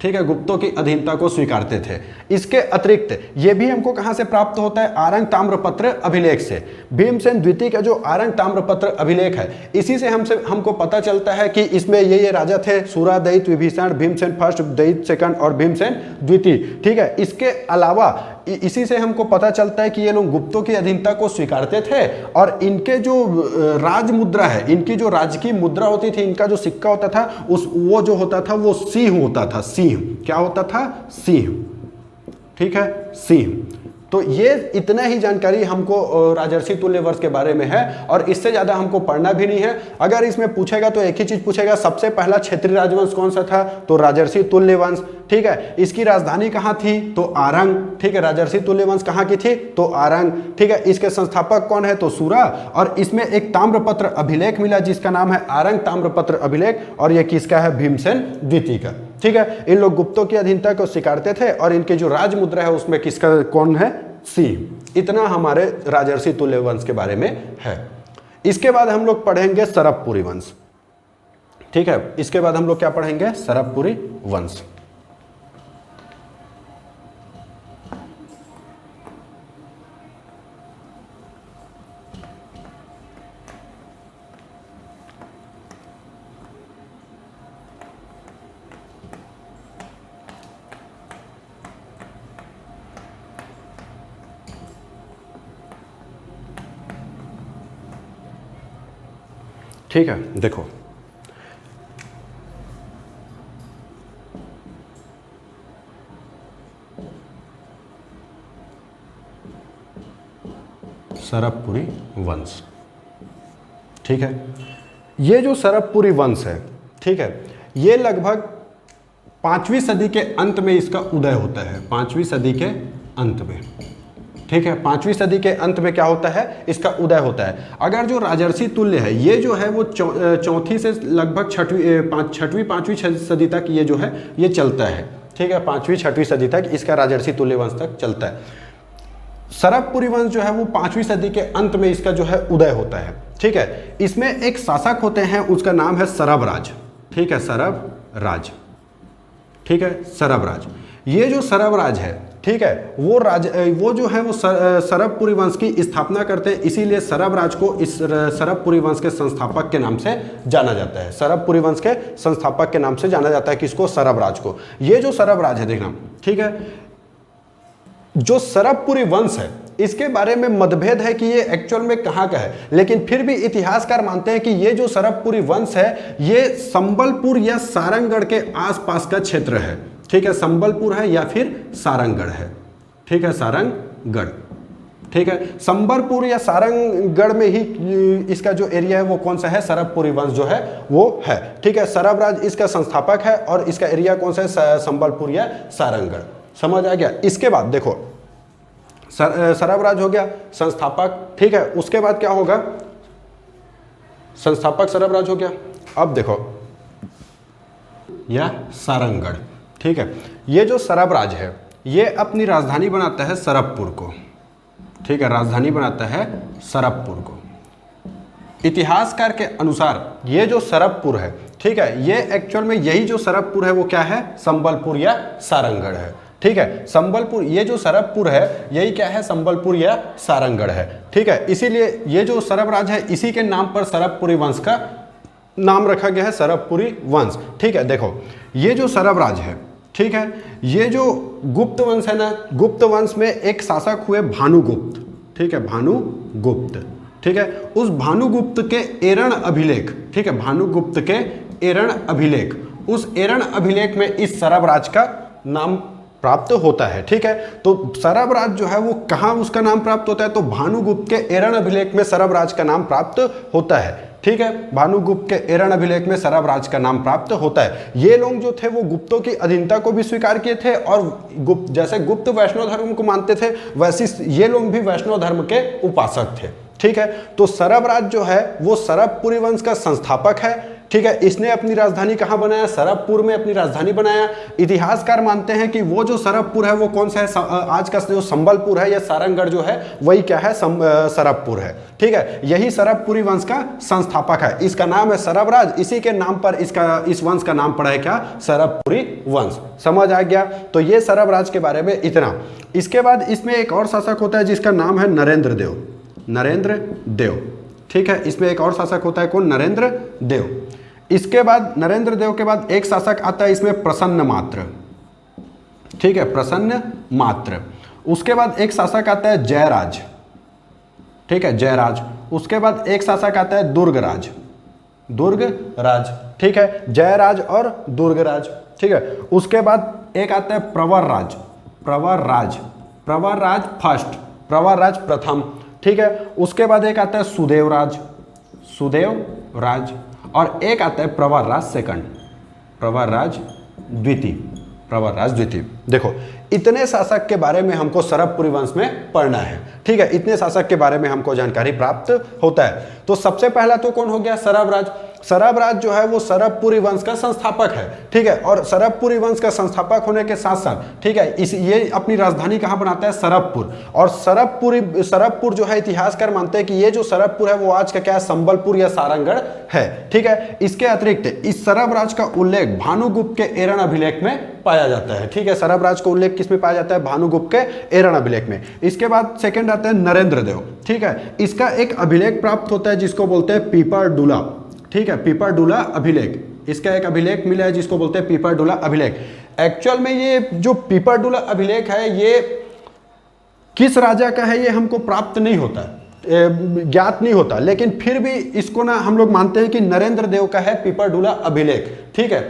ठीक है, गुप्तों की अधीनता को स्वीकारते थे। इसके अतिरिक्त ये भी हमको कहां से प्राप्त होता है? आरंग ताम्रपत्र अभिलेख से। भीमसेन द्वितीय का जो आरंग ताम्रपत्र अभिलेख है इसी से हमको पता चलता है कि इसमें ये राजा थे, सूरा, दैत, विभीषण, भीमसेन फर्स्ट, दैत सेकंड और भीमसेन द्वितीय, ठीक है। इसके अलावा इसी से हमको पता चलता है कि ये लोग गुप्तों की अधीनता को स्वीकारते थे और इनके जो राज मुद्रा है, इनकी जो राजकीय मुद्रा होती थी, इनका जो सिक्का होता था वो जो होता था वो सिंह होता था। सिंह क्या होता था? सिंह, ठीक है, सिंह। तो ये इतना ही जानकारी हमको राजर्षि तुल्य वंश के बारे में है और इससे ज़्यादा हमको पढ़ना भी नहीं है। अगर इसमें पूछेगा तो एक ही चीज़ पूछेगा, सबसे पहला क्षेत्रीय राजवंश कौन सा था? तो राजर्षि तुल्य वंश, ठीक है। इसकी राजधानी कहाँ थी? तो आरंग, ठीक है। राजर्षि तुल्य वंश कहाँ की थी? तो आरंग, ठीक है। इसके संस्थापक कौन है? तो सूरा। और इसमें एक ताम्रपत्र अभिलेख मिला जिसका नाम है आरंग ताम्रपत्र अभिलेख और यह किसका है? भीमसेन द्वितीय का, ठीक है। इन लोग गुप्तों की अधीनता को स्वीकारते थे और इनकी जो राज मुद्रा है उसमें किसका कौन है? सिंह। इतना हमारे राजर्षि तुल्य वंश के बारे में है। इसके बाद हम लोग पढ़ेंगे सरबपुरी वंश। ठीक है, इसके बाद हम लोग क्या पढ़ेंगे? सरबपुरी वंश। ठीक है, देखो सरबपुरी वंश। ठीक है, ये जो सरबपुरी वंश है, ठीक है, ये लगभग 5वीं सदी के अंत में इसका उदय होता है। 5वीं सदी के अंत में, ठीक है, 5वीं सदी के अंत में क्या होता है? इसका उदय होता है। अगर जो राजर्षि तुल्य है, ये जो है वो चौथी से लगभग छठवीं 5वीं सदी तक ये जो है ये चलता है। ठीक है, 5वीं 6वीं सदी तक इसका राजर्षि तुल्य वंश तक चलता है। सरबपुरी वंश जो है वो 5वीं सदी के अंत में इसका जो है उदय होता है। ठीक है, इसमें एक शासक होते हैं, उसका नाम है सरबराज। ठीक है, सरबराज। ठीक है, सरबराज। ये जो सरबराज है, ठीक है, वो जो है वो सरबपुरी वंश की स्थापना करते हैं, इसीलिए सरबराज को इस सरबपुरी वंश के संस्थापक के नाम से जाना जाता है। सरबपुरी वंश के संस्थापक के नाम से जाना जाता है किसको? सरबराज को। ये जो सरबराज है, देखना, ठीक है, जो सरबपुरी वंश है इसके बारे में मतभेद है कि ये एक्चुअल में कहाँ का है, लेकिन फिर भी इतिहासकार मानते हैं कि ये जो सरबपुरी वंश है ये संबलपुर या सारंगगढ़ के आसपास का क्षेत्र है। ठीक है, संबलपुर है या फिर सारंगगढ़ है। ठीक है, सारंगगढ़। ठीक है, संबलपुर या सारंगगढ़ में ही इसका जो एरिया है वो कौन सा है? सरबपुरी वंश जो है वो है। ठीक है, सरबराज इसका संस्थापक है और इसका एरिया कौन सा है? संबलपुर या सारंगगढ़। समझ आ गया? इसके बाद देखो, सरबराज हो गया संस्थापक। ठीक है, उसके बाद क्या होगा? संस्थापक सरबराज हो गया। अब देखो, या सारंगगढ़। ठीक है, ये जो सरबराज है ये अपनी राजधानी बनाता है सरबपुर को। ठीक है, राजधानी बनाता है सरबपुर को। इतिहासकार के अनुसार ये जो सरबपुर है, ठीक है, ये एक्चुअल में यही जो सरबपुर है वो क्या है? संबलपुर या सारंगगढ़ है। ठीक है, संबलपुर, ये जो सरबपुर है यही क्या है? संबलपुर या सारंगगढ़ है। ठीक है, इसीलिए ये जो सरबराज है इसी के नाम पर सरबपुरी वंश का नाम रखा गया है, सरबपुरी वंश। ठीक है, देखो ये जो सरबराज है, ठीक है, ये जो गुप्त वंश है ना, गुप्त वंश में एक शासक हुए भानुगुप्त। ठीक है, भानुगुप्त। ठीक है, उस भानुगुप्त के एरण अभिलेख, ठीक है, भानुगुप्त के एरण अभिलेख, उस एरण अभिलेख में इस सरबराज का नाम प्राप्त होता है। ठीक है, तो सरबराज जो है वो कहाँ उसका नाम प्राप्त होता है? तो भानुगुप्त के एरण अभिलेख में सरबराज का नाम प्राप्त होता है। ठीक है, भानुगुप्त के एरण अभिलेख में सरबराज का नाम प्राप्त होता है। ये लोग जो थे वो गुप्तों की अधीनता को भी स्वीकार किए थे और जैसे गुप्त वैष्णव धर्म को मानते थे वैसे ये लोग भी वैष्णव धर्म के उपासक थे। ठीक है, तो सरबराज जो है वो सरबपुरी वंश का संस्थापक है। ठीक है, इसने अपनी राजधानी कहाँ बनाया? सरबपुर में अपनी राजधानी बनाया। इतिहासकार मानते हैं कि वो जो सरबपुर है वो कौन सा है? आज का जो संबलपुर है या सारंगगढ़ जो है वही क्या है? सरबपुर है। ठीक है, यही सरबपुरी वंश का संस्थापक है। इसका नाम है सरबराज, इसी के नाम पर इस वंश का नाम पड़ा है क्या? सरबपुरी वंश। समझ आ गया? तो ये सरबराज के बारे में इतना। इसके बाद इसमें एक और शासक होता है जिसका नाम है नरेंद्र देव। नरेंद्र देव। ठीक है, इसमें एक और शासक होता है कौन? नरेंद्र देव। इसके बाद नरेंद्र देव के बाद एक शासक आता है इसमें प्रसन्न मात्र। ठीक है, प्रसन्न मात्र। उसके बाद एक शासक आता है जयराज। ठीक है, जयराज। उसके बाद एक शासक आता है दुर्गराज। दुर्गराज। ठीक है, जयराज और दुर्गराज। ठीक है, उसके बाद एक आता है प्रवरराज। प्रवरराज। प्रवरराज फर्स्ट, प्रवरराज प्रथम। ठीक है, उसके बाद एक आता है सुदेवराज। सुदेवराज। और एक आता है प्रवरराज सेकंड। प्रवरराज द्वितीय। प्रवरराज द्वितीय। देखो इतने शासक के बारे में हमको सरबपुरी वंश में पढ़ना है। ठीक है, इतने शासक के बारे में हमको जानकारी प्राप्त होता है। तो सबसे पहला तो कौन हो गया? सरबराज। सरबराज जो है वो सरबपुरी वंश का संस्थापक है, ठीक है। और सरबपुरी वंश का संस्थापक होने के साथ साथ, ठीक है, इस ये अपनी राजधानी कहाँ बनाता है? सरबपुर। और सरबपुर जो है इतिहासकार मानते हैं कि ये जो सरबपुर है वो आज का क्या है? संबलपुर या सारंगढ़ है, ठीक है। इसके अतिरिक्त इस सरबराज का उल्लेख भानुगुप्त के एरण अभिलेख में पाया जाता है, ठीक है। सरबराज का उल्लेख किसमें पाया जाता है? भानुगुप्त के एरण अभिलेख में। इसके बाद सेकंड आता है नरेंद्र देव, ठीक है। इसका एक अभिलेख प्राप्त होता है जिसको बोलते हैं पीपरडुला, ठीक है, पीपरडुला अभिलेख। इसका एक अभिलेख मिला है जिसको बोलते हैं पीपरडुला अभिलेख। एक्चुअल में ये जो पीपरडुला अभिलेख है ये किस राजा का है ये हमको प्राप्त नहीं होता, ज्ञात नहीं होता, लेकिन फिर भी इसको ना हम लोग मानते हैं कि नरेंद्र देव का है पीपरडुला अभिलेख, ठीक है।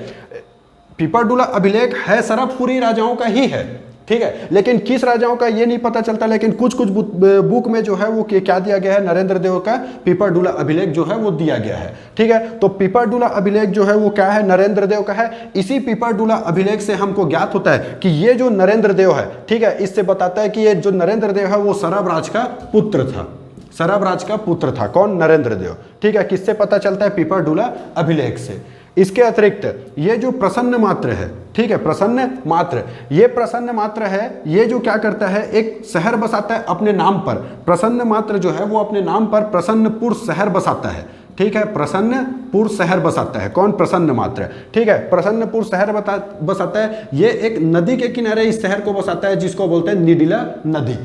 पीपरडुला अभिलेख है सरबपुरी राजाओं का ही है, ठीक है, लेकिन किस राजाओं का ये नहीं पता चलता। लेकिन कुछ बुक में जो है वो क्या दिया गया है? नरेंद्र देव का पीपरडुला अभिलेख जो है वो दिया गया है, ठीक है। तो पीपरडुला अभिलेख जो है वो क्या है? नरेंद्र देव का है। इसी पीपरडुला अभिलेख से हमको ज्ञात होता है कि ये जो नरेंद्र देव है, ठीक है, इससे बताता है कि ये जो नरेंद्र देव है वो सरबराज का पुत्र था, सरबराज का पुत्र था। कौन? नरेंद्र देव, ठीक है। किससे पता चलता है? पीपरडुला अभिलेख से। इसके अतिरिक्त ये जो प्रसन्न मात्र है, ठीक है, प्रसन्न मात्र, ये प्रसन्न मात्र है, ये जो क्या करता है? एक शहर बसाता है अपने नाम पर। प्रसन्न मात्र जो है वो अपने नाम पर प्रसन्नपुर शहर बसाता है, ठीक है, प्रसन्नपुर शहर बसाता है। कौन? प्रसन्न मात्र, ठीक है, प्रसन्नपुर शहर बसाता है। ये एक नदी के किनारे इस शहर को बसाता है जिसको बोलते हैं निडिला नदी,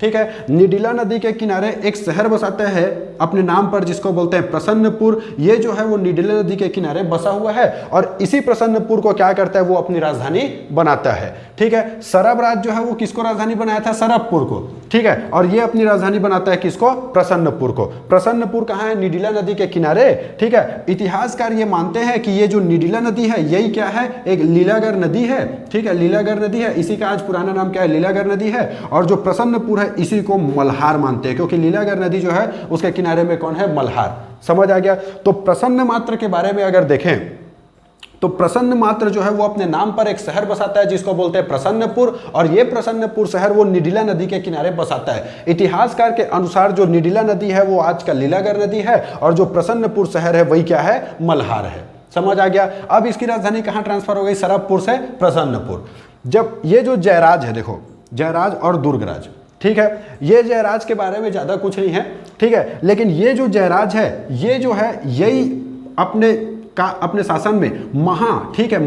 ठीक है। निडिला नदी के किनारे एक शहर बसाते हैं अपने नाम पर जिसको बोलते हैं प्रसन्नपुर। ये जो है वो निडिला नदी के किनारे बसा हुआ है और इसी प्रसन्नपुर को क्या करता है? वो अपनी राजधानी बनाता है, ठीक है। सरबराज जो है वो किसको राजधानी बनाया था? सरबपुर को, ठीक है। और ये अपनी राजधानी बनाता है किसको? प्रसन्नपुर को। प्रसन्नपुर कहाँ है? निडिला नदी के किनारे, ठीक है। इतिहासकार ये मानते हैं कि ये जो निडिला नदी है यही क्या है? एक लीलागर नदी है, ठीक है, लीलागर नदी है। इसी का आज पुराना नाम क्या है? लीलागर नदी है। और जो प्रसन्नपुर है इसी को मल्हार मानते हैं क्योंकि लीलागर नदी जो है उसके किनारे में कौन है? मल्हार। समझ आ गया? तो प्रसन्न मात्र के बारे में अगर देखें तो प्रसन्न मात्र जो है वो अपने नाम पर एक शहर बसाता है जिसको बोलते हैं प्रसन्नपुर। और ये प्रसन्नपुर शहर वो निडिला नदी के किनारे बसाता है। इतिहासकार के अनुसार जो निडिला नदी है वो आज का लीलागर नदी है और जो प्रसन्नपुर शहर है वही क्या है? मल्हार है। समझ आ गया? अब इसकी राजधानी कहाँ ट्रांसफर हो गई? सरबपुर से प्रसन्नपुर। जब ये जो जयराज है, देखो जयराज और दुर्गराज, ठीक है, ये जयराज के बारे में ज़्यादा कुछ नहीं है, ठीक है, लेकिन ये जो जयराज है ये जो है यही अपने शासन में ठीक है,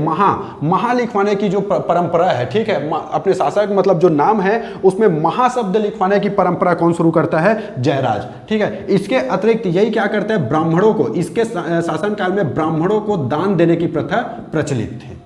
महा लिखवाने की जो परंपरा है, ठीक है, अपने शासक मतलब जो नाम है उसमें महा शब्द लिखवाने की परंपरा कौन शुरू करता है? जयराज, ठीक है। इसके अतिरिक्त यही क्या करते हैं? ब्राह्मणों को, इसके शासनकाल में ब्राह्मणों को दान देने की प्रथा प्रचलित थी,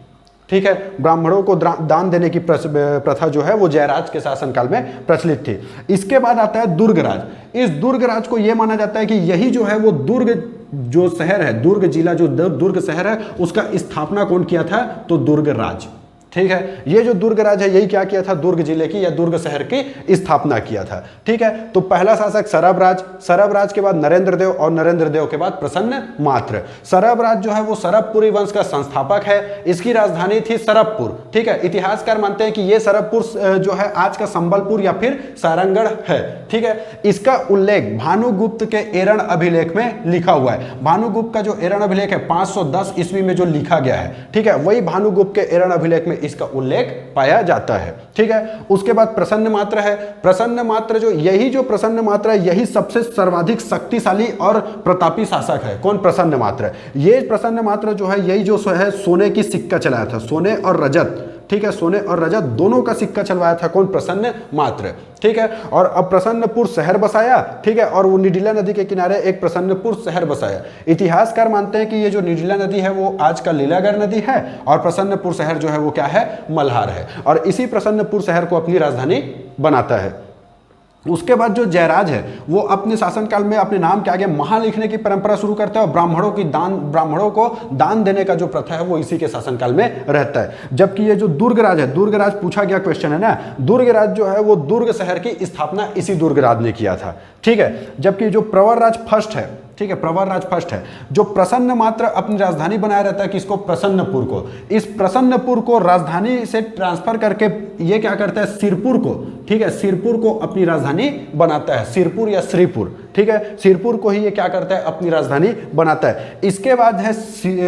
ठीक है। ब्राह्मणों को दान देने की प्रथा जो है वो जयराज के शासनकाल में प्रचलित थी। इसके बाद आता है दुर्गराज। इस दुर्गराज को यह माना जाता है कि यही जो है वो दुर्ग जो शहर है, दुर्ग जिला जो दुर्ग शहर है उसका स्थापना कौन किया था? तो दुर्गराज, ठीक है। ये जो दुर्गराज है यही क्या किया था? दुर्ग जिले की या दुर्ग शहर की स्थापना किया था, ठीक है। तो पहला शासक सरबराज, सरबराज के बाद नरेंद्र देव और नरेंद्र देव के बाद प्रसन्न मात्र। सरबराज जो है वो सरबपुरी वंश का संस्थापक है। इसकी राजधानी थी सरबपुर, ठीक है। इतिहासकार मानते हैं कि ये सरबपुर जो है आज का संबलपुर या फिर सारंगढ़ है, ठीक है। इसका उल्लेख भानुगुप्त के एरण अभिलेख में लिखा हुआ है। भानुगुप्त का जो एरण अभिलेख है 510 ईस्वी में जो लिखा गया है, ठीक है, वही भानुगुप्त के एरण अभिलेख में इसका उल्लेख पाया जाता है, ठीक है। उसके बाद प्रसन्न मात्र है। प्रसन्न मात्र जो प्रसन्न मात्र है यही सबसे सर्वाधिक शक्तिशाली और प्रतापी शासक है। कौन? प्रसन्न मात्र। ये प्रसन्न मात्र जो है यही जो है सोने की सिक्का चलाया था, सोने और रजत, ठीक है, सोने और रजत दोनों का सिक्का चलवाया था। कौन? प्रसन्न मात्र, ठीक है। और अब प्रसन्नपुर शहर बसाया, ठीक है, और वो निडिला नदी के किनारे एक प्रसन्नपुर शहर बसाया। इतिहासकार मानते हैं कि ये जो निडिला नदी है वो आज का लीलागर नदी है और प्रसन्नपुर शहर जो है वो क्या है? मल्हार है। और इसी प्रसन्नपुर शहर को अपनी राजधानी बनाता है। उसके बाद जो जयराज है वो अपने शासनकाल में अपने नाम के आगे महा लिखने की परंपरा शुरू करता है और ब्राह्मणों को दान देने का जो प्रथा है वो इसी के शासनकाल में रहता है। जबकि ये जो दुर्गराज है, दुर्गराज पूछा गया क्वेश्चन है ना, दुर्गराज जो है वो दुर्ग शहर की स्थापना इसी दुर्गराज ने किया था, ठीक है। जबकि जो प्रवरराज फर्स्ट है, ठीक है, प्रवरराज फर्स्ट है। जो प्रसन्न मात्र अपनी राजधानी बनाए रहता है किसको, प्रसन्नपुर को। इस प्रसन्नपुर को राजधानी से ट्रांसफर करके ये क्या करता है, सिरपुर को, ठीक है, सिरपुर को अपनी राजधानी बनाता है, सिरपुर या श्रीपुर, ठीक है, सिरपुर को ही ये क्या करता है, अपनी राजधानी बनाता है। इसके बाद है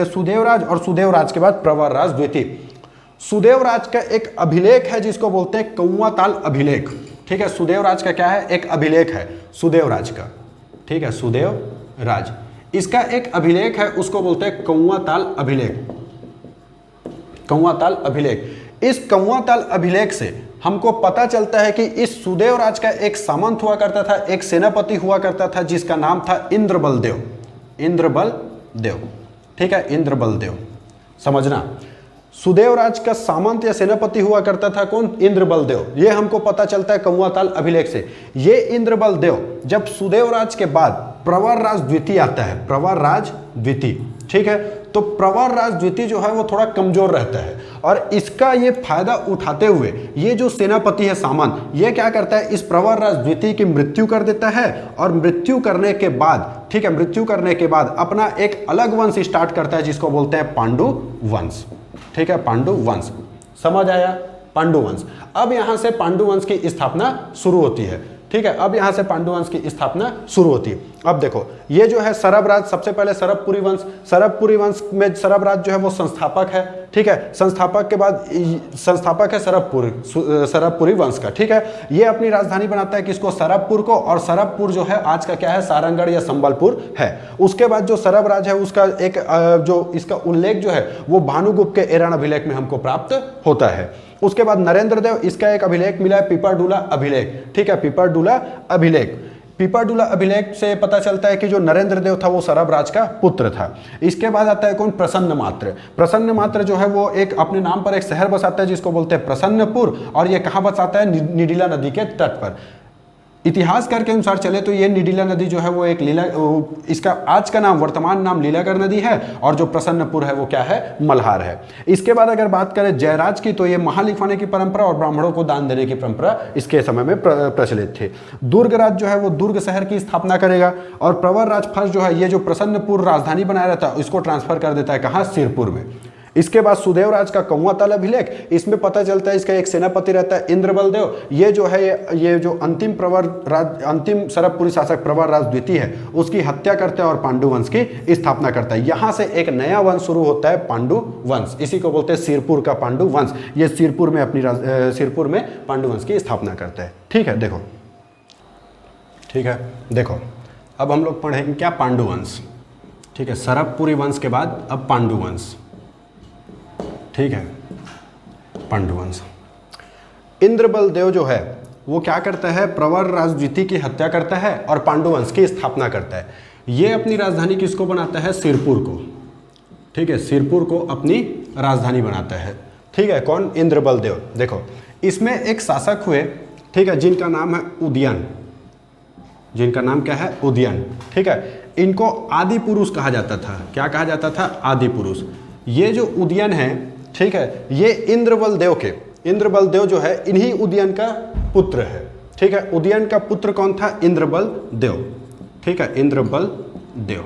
सुदेवराज, और सुदेवराज के बाद प्रवरराज द्वितीय। सुदेवराज का एक अभिलेख है जिसको बोलते हैं कौवा ताल अभिलेख, ठीक है, सुदेवराज का क्या है, एक अभिलेख है सुदेवराज का, ठीक है, सुदेवराज, इसका एक अभिलेख है, उसको बोलते हैं कौवा ताल अभिलेख, कौवा ताल अभिलेख। इस कौवा ताल अभिलेख से हमको पता चलता है कि इस सुदेवराज का एक सामंत हुआ करता था, एक सेनापति हुआ करता था जिसका नाम था इंद्रबलदेव, इंद्रबलदेव, ठीक है, इंद्रबलदेव, समझना। सुदेवराज का सामंत या सेनापति हुआ करता था कौन, इंद्रबलदेव, ये हमको पता चलता है कौवा ताल अभिलेख से। ये इंद्रबलदेव जब सुदेवराज के बाद प्रवरराज द्वितीय आता है, प्रवरराज द्वितीय, ठीक है, तो प्रवरराज द्वितीय जो है वो थोड़ा कमजोर रहता है, और इसका ये फायदा उठाते हुए ये जो सेनापति है सामंत, ये क्या करता है, इस प्रवरराज द्वितीय की मृत्यु कर देता है, और मृत्यु करने के बाद, ठीक है, मृत्यु करने के बाद अपना एक अलग वंश स्टार्ट करता है जिसको बोलते हैं पांडु वंश, ठीक है, पांडु वंश, समझ आया, पांडु वंश। अब यहां से पांडु वंश की स्थापना शुरू होती है, ठीक है, अब यहां से पांडु वंश की स्थापना शुरू होती है। अब देखो ये जो है सरबराज, सबसे पहले सरबपुरी वंश, सरबपुरी वंश में सरबराज जो है वो संस्थापक है, ठीक है, संस्थापक के बाद संस्थापक है सरबपुरी वंश का, ठीक है। ये अपनी राजधानी बनाता है किसको, सरबपुर को, और सरबपुर जो है आज का क्या है, सारंगढ़ या संबलपुर है। उसके बाद जो सरबराज है उसका एक जो इसका उल्लेख जो है वो भानुगुप्त के एरण अभिलेख में हमको प्राप्त होता है। उसके बाद नरेंद्र देव, इसका एक अभिलेख मिला है पिपरडुला अभिलेख, ठीक है, पिपरडुला अभिलेख, पिपरडुला अभिलेख से पता चलता है कि जो नरेंद्र देव था वो सरबराज का पुत्र था। इसके बाद आता है कौन, प्रसन्न मात्र। प्रसन्न मात्र जो है वो एक अपने नाम पर एक शहर बसाता है जिसको बोलते हैं प्रसन्नपुर, और ये कहाँ बसाता है, निडिला नदी के तट पर। इतिहासकार के अनुसार चले तो ये निडिला नदी जो है वो एक इसका आज का नाम, वर्तमान नाम लीलागर नदी है, और जो प्रसन्नपुर है वो क्या है, मल्हार है। इसके बाद अगर बात करें जयराज की, तो ये महालिखवाने की परंपरा और ब्राह्मणों को दान देने की परंपरा इसके समय में प्रचलित थे। दुर्गराज जो है वो दुर्ग शहर की स्थापना करेगा, और प्रवरराज फर्स्ट जो है ये जो प्रसन्नपुर राजधानी बनाया रहता है इसको ट्रांसफर कर देता है कहाँ, सिरपुर में। इसके बाद सुदेवराज का कौवा ताल अभिलेख, इसमें पता चलता है इसका एक सेनापति रहता है इंद्रबलदेव, ये जो है ये जो अंतिम सरबपुरी शासक प्रवरराज द्वितीय है उसकी हत्या करता है और पांडु वंश की स्थापना करता है। यहां से एक नया वंश शुरू होता है, पांडु वंश, इसी को बोलते हैं सिरपुर का पांडु वंश। ये सिरपुर में सिरपुर में पांडु वंश की स्थापना करता है, ठीक है। देखो, ठीक है, देखो अब हम लोग पढ़ेंगे क्या, पांडु वंश, ठीक है, सरबपुरी वंश के बाद अब पांडु वंश, ठीक है, पांडुवंश। इंद्रबलदेव जो है वो क्या करता है, प्रवरराज द्वितीय की हत्या करता है और पांडुवंश की स्थापना करता है। ये अपनी राजधानी किसको बनाता है, सिरपुर को, ठीक है, सिरपुर को अपनी राजधानी बनाता है, ठीक है, कौन, इंद्रबलदेव। देखो इसमें एक शासक हुए, ठीक है, जिनका नाम है उदयन, जिनका नाम क्या है, उदयन, ठीक है। इनको आदि पुरुष कहा जाता था, क्या कहा जाता था, आदि पुरुष। ये जो उदयन है, ठीक है, ये इंद्रबलदेव जो है इन्हीं उदयन का पुत्र है, ठीक है। उदयन का पुत्र कौन था, इंद्रबलदेव, ठीक है, इंद्रबलदेव।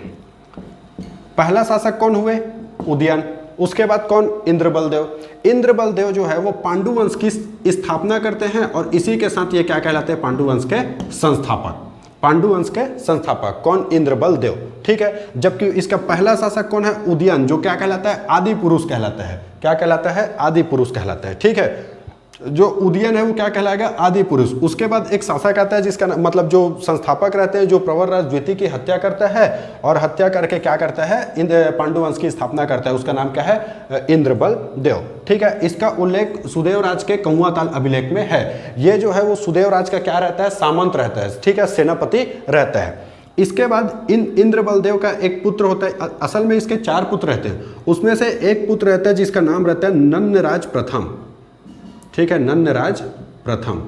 पहला शासक कौन हुए, उदयन, उसके बाद कौन, इंद्रबलदेव। इंद्रबलदेव जो है वो पांडुवंश की स्थापना करते हैं, और इसी के साथ ये क्या कहलाते हैं, पांडुवंश के संस्थापक, पांडुवंश के संस्थापक कौन, इंद्रबलदेव, ठीक है। जबकि इसका पहला शासक कौन है, उदयन, जो क्या कहलाता है, आदि पुरुष कहलाता है, क्या कहलाता है, आदि पुरुष कहलाता है, ठीक है। जो उदयन है वो क्या कहलाएगा, आदि पुरुष। उसके बाद एक शासक आता है जिसका मतलब जो संस्थापक रहते हैं, जो प्रवरराज द्वितीय की हत्या करता है, और हत्या करके क्या करता है, पांडुवंश की स्थापना करता है, उसका नाम क्या है, इंद्रबलदेव, ठीक है। इसका उल्लेख सुदेवराज के कौवा ताल अभिलेख में है। ये जो है वो सुदेवराज का क्या रहता है, सामंत रहता है, ठीक है, सेनापति रहता है। इसके बाद इंद्रबलदेव का एक पुत्र होता है, असल में इसके 4 पुत्र रहते हैं, उसमें से एक पुत्र रहता है जिसका नाम रहता है नन्नराज प्रथम, ठीक है, नन्नराज प्रथम,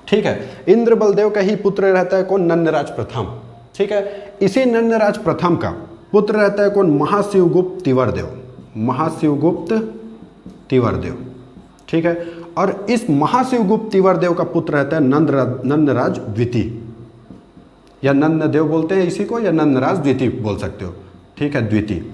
ठीक है। इंद्रबलदेव का ही पुत्र रहता है कौन, नन्नराज प्रथम, ठीक है। इसी नन्नराज प्रथम का पुत्र रहता है कौन, महाशिवगुप्त तिवरदेव, महाशिवगुप्त तिवरदेव, ठीक है। और इस महाशिवगुप्त तिवरदेव का पुत्र रहता है नन्नराज द्वितीय, या नंददेव बोलते हैं इसी को, या नंदराज द्वितीय बोल सकते हो, ठीक है, द्वितीय।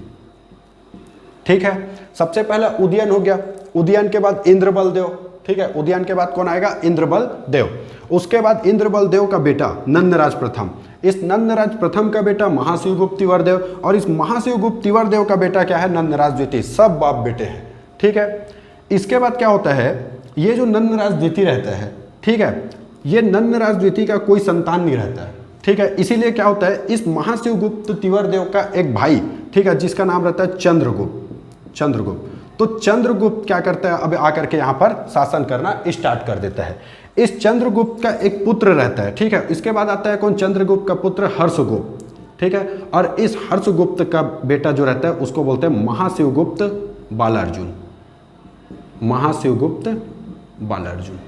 ठीक है, सबसे पहला उदयन हो गया, उदयन के बाद इंद्रबल देव, ठीक है, उदयन के बाद कौन आएगा, इंद्रबल देव। उसके बाद इंद्रबल देव का बेटा नंदराज प्रथम, इस नंदराज प्रथम का बेटा महाशिवगुप्त तिवर्देव, और इस महाशिवगुप्त तिवर्देव का बेटा क्या है, नंदराज द्वितीय। सब बाप बेटे हैं, ठीक है। इसके बाद क्या होता है, ये जो नंदराज द्वितीय रहता है, ठीक है, ये नंदराज द्वितीय का कोई संतान नहीं रहता है, ठीक है। इसीलिए क्या होता है, इस महाशिवगुप्त तिवर्देव का एक भाई, ठीक है, जिसका नाम रहता है चंद्रगुप्त। चंद्रगुप्त, तो चंद्रगुप्त क्या करता है, अब आकर के यहाँ पर शासन करना स्टार्ट कर देता है। इस चंद्रगुप्त का एक पुत्र रहता है, ठीक है। इसके बाद आता है कौन, चंद्रगुप्त का पुत्र हर्षगुप्त, ठीक है। और इस हर्षगुप्त का बेटा जो रहता है उसको बोलते हैं महाशिवगुप्त बालार्जुन, महाशिवगुप्त बालार्जुन,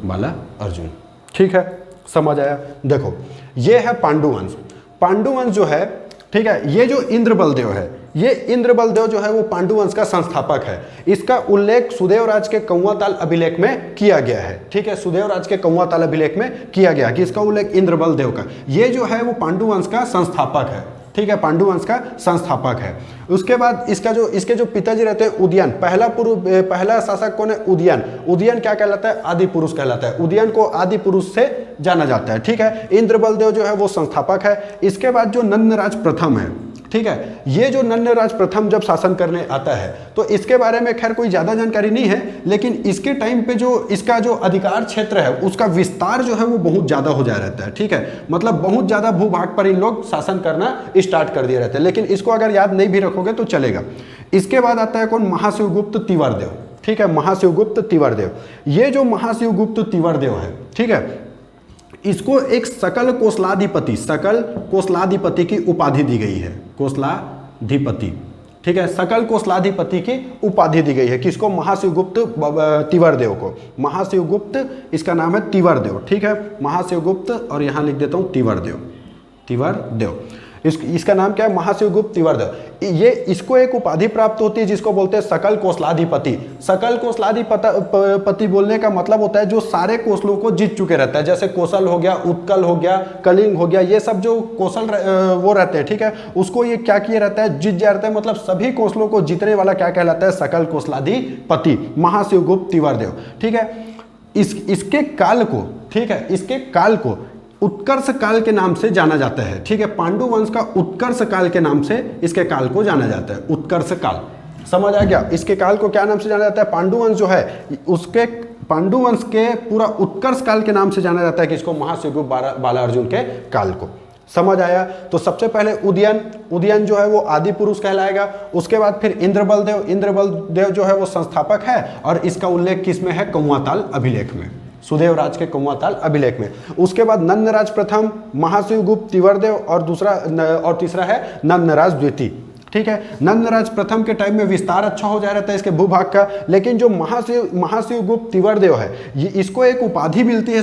बालार्जुन, ठीक है, समझ आया। देखो ये है पांडुवंश। पांडुवंश जो है, ठीक है, ये जो इंद्रबलदेव है, ये इंद्रबलदेव जो है वो पांडुवंश का संस्थापक है। इसका उल्लेख सुदेवराज के कौवाताल अभिलेख में किया गया है, ठीक है, सुदेवराज के कौवाताल अभिलेख में किया गया कि इसका उल्लेख इंद्रबलदेव का, ये जो है वो पांडुवंश का संस्थापक है, ठीक है, पांडुवंश का संस्थापक है। उसके बाद इसके जो पिताजी रहते हैं उदयन, पहला शासक कौन है, उदयन। उदयन क्या कहलाता है, आदि पुरुष कहलाता है, उदयन को आदि पुरुष से जाना जाता है, ठीक है। इंद्रबलदेव जो है वो संस्थापक है। इसके बाद जो नंदराज प्रथम है, ठीक है, ये जो नंदराज प्रथम जब शासन करने आता है तो इसके बारे में खैर कोई ज्यादा जानकारी नहीं है, लेकिन इसके टाइम पे जो इसका जो अधिकार क्षेत्र है उसका विस्तार जो है वो बहुत ज्यादा हो जा रहता है, ठीक है, मतलब बहुत ज्यादा भूभाग पर इन लोग शासन करना स्टार्ट कर दिए रहते हैं, लेकिन इसको अगर याद नहीं भी रखोगे तो चलेगा। इसके बाद आता है कौन, महाशिवगुप्त तिवर्देव, ठीक है, महाशिवगुप्त तिवर्देव। ये जो महाशिवगुप्त तिवर्देव है, ठीक है, इसको एक सकल कोसलाधिपति की उपाधि दी गई है, कोसलाधिपति, ठीक है, सकल कोसलाधिपति की उपाधि दी गई है। किसको, महाशिवगुप्त तिवर्देव को, महाशिवगुप्त इसका नाम है तिवर्देव, ठीक है, महाशिवगुप्त, और यहाँ लिख देता हूँ तिवर्देव, तिवर्देव, इसका नाम क्या है, महाशिवगुप्त तिवर्देव। ये इसको एक उपाधि प्राप्त होती है जिसको बोलते हैं सकल कोसलाधिपति। सकल कोसलाधिपति बोलने का मतलब होता है जो सारे कोसलों को जीत चुके रहता है, जैसे कोसल हो गया, उत्कल हो गया, कलिंग हो गया, ये सब जो कोसल वो रहते हैं, ठीक है, उसको ये क्या किया रहता है, जीत जाता है, मतलब सभी कोसलों को जीतने वाला क्या कहलाता है, सकल कोसलाधिपति, महाशिवगुप्त तिवर्देव, ठीक है। इसके काल को, ठीक है, इसके काल को उत्कर्ष काल के नाम से जाना जाता है, ठीक है, पांडुवंश का उत्कर्ष काल के नाम से इसके काल को जाना जाता है, उत्कर्ष काल, समझ आ गया। इसके काल को क्या नाम से जाना जाता है, पांडुवंश जो है उसके पांडुवंश के पूरा उत्कर्ष काल के नाम से जाना जाता है कि इसको, महाशिवगुप्त बालार्जुन के काल को, समझ आया। तो सबसे पहले उदयन जो है वो आदि पुरुष कहलाएगा। उसके बाद फिर इंद्रबलदेव जो है वो संस्थापक है, और इसका उल्लेख किसमें है, कौवाताल अभिलेख में, सुदेवराज के कौवाताल अभिलेख में। उसके बाद नंदराज प्रथम, महाशिवगुप्त तिवर्देव, और तीसरा है नंदराज द्वितीय, ठीक है। नंदराज प्रथम के टाइम में विस्तार अच्छा हो जा रहा था इसके भूभाग का, लेकिन जो महाशिवगुप्त तिवर्देव है ये इसको एक उपाधि मिलती है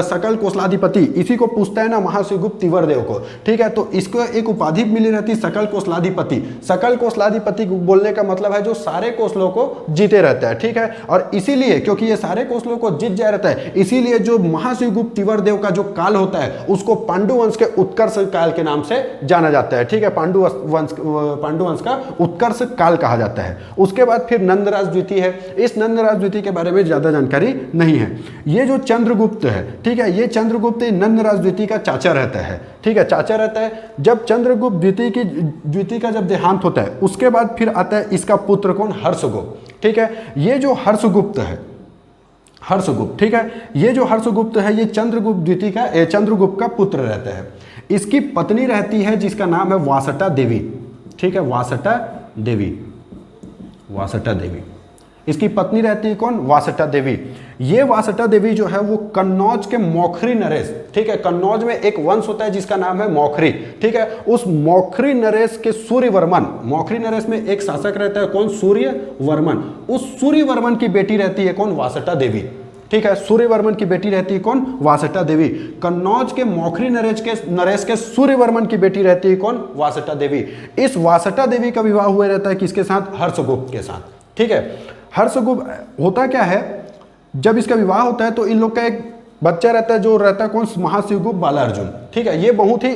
सकल कोसलाधिपति, इसी को पूछता है ना महाशिवगुप्त तिवर्देव को, ठीक है, तो इसको एक उपाधि मिली रहती है सकल कोसलाधिपति। सकल कोसलाधिपति बोलने का मतलब है जो सारे कोसलों को जीते रहता है, ठीक है, और इसीलिए क्योंकि ये सारे कोसलों को जीत जा रहता है, इसीलिए जो महाशिवगुप्त तिवर्देव का जो काल होता है उसको पांडुवंश के उत्कर्ष काल के नाम से जाना जाता है, ठीक है, पांडुवंश का उत्कर्ष काल कहा जाता है। उसके बाद फिर नंदराज द्वितीय है। इस नंदराज द्वितीय के बारे में ज्यादा जानकारी नहीं है। ये जो चंद्रगुप्त है, ठीक है, ये चंद्रगुप्त नंदराज द्वितीय का चाचा रहता है, ठीक है, चाचा रहता है। जब चंद्रगुप्त द्वितीय का जब देहांत होता है उसके बाद फिर आता है इसका पुत्र कौन, हर्षगुप्त, ठीक है। ये जो हर्षगुप्त है, हर्षगुप्त, ठीक है, ये जो हर्षगुप्त है ये चंद्रगुप्त का पुत्र रहता है। इसकी पत्नी रहती है जिसका नाम है वासटा देवी, ठीक है, वासटा देवी, इसकी पत्नी रहती है कौन, वासटा देवी। ये वासटा देवी जो है वो कन्नौज के मौखरी नरेश, ठीक है, कन्नौज में एक वंश होता है जिसका नाम है मौखरी, ठीक है, उस मौखरी नरेश के सूर्यवर्मन, मौखरी नरेश में एक शासक रहता है कौन, सूर्यवर्मन, उस सूर्यवर्मन की बेटी रहती है कौन, वासटा देवी, ठीक है, सूर्यवर्मन की बेटी रहती है कौन, वासटा देवी। कन्नौज के मौखरी नरेश के सूर्यवर्मन की बेटी रहती है कौन, वासटा देवी। इस वासटा देवी का विवाह हुआ रहता है किसके साथ, हर्षगुप्त के साथ, ठीक है। हर्षगुप्त होता क्या है, जब इसका विवाह होता है तो इन लोग का एक बच्चा रहता है जो रहता है कौन, महाशिवगुप्त बालार्जुन, ठीक है, ये बहुत ही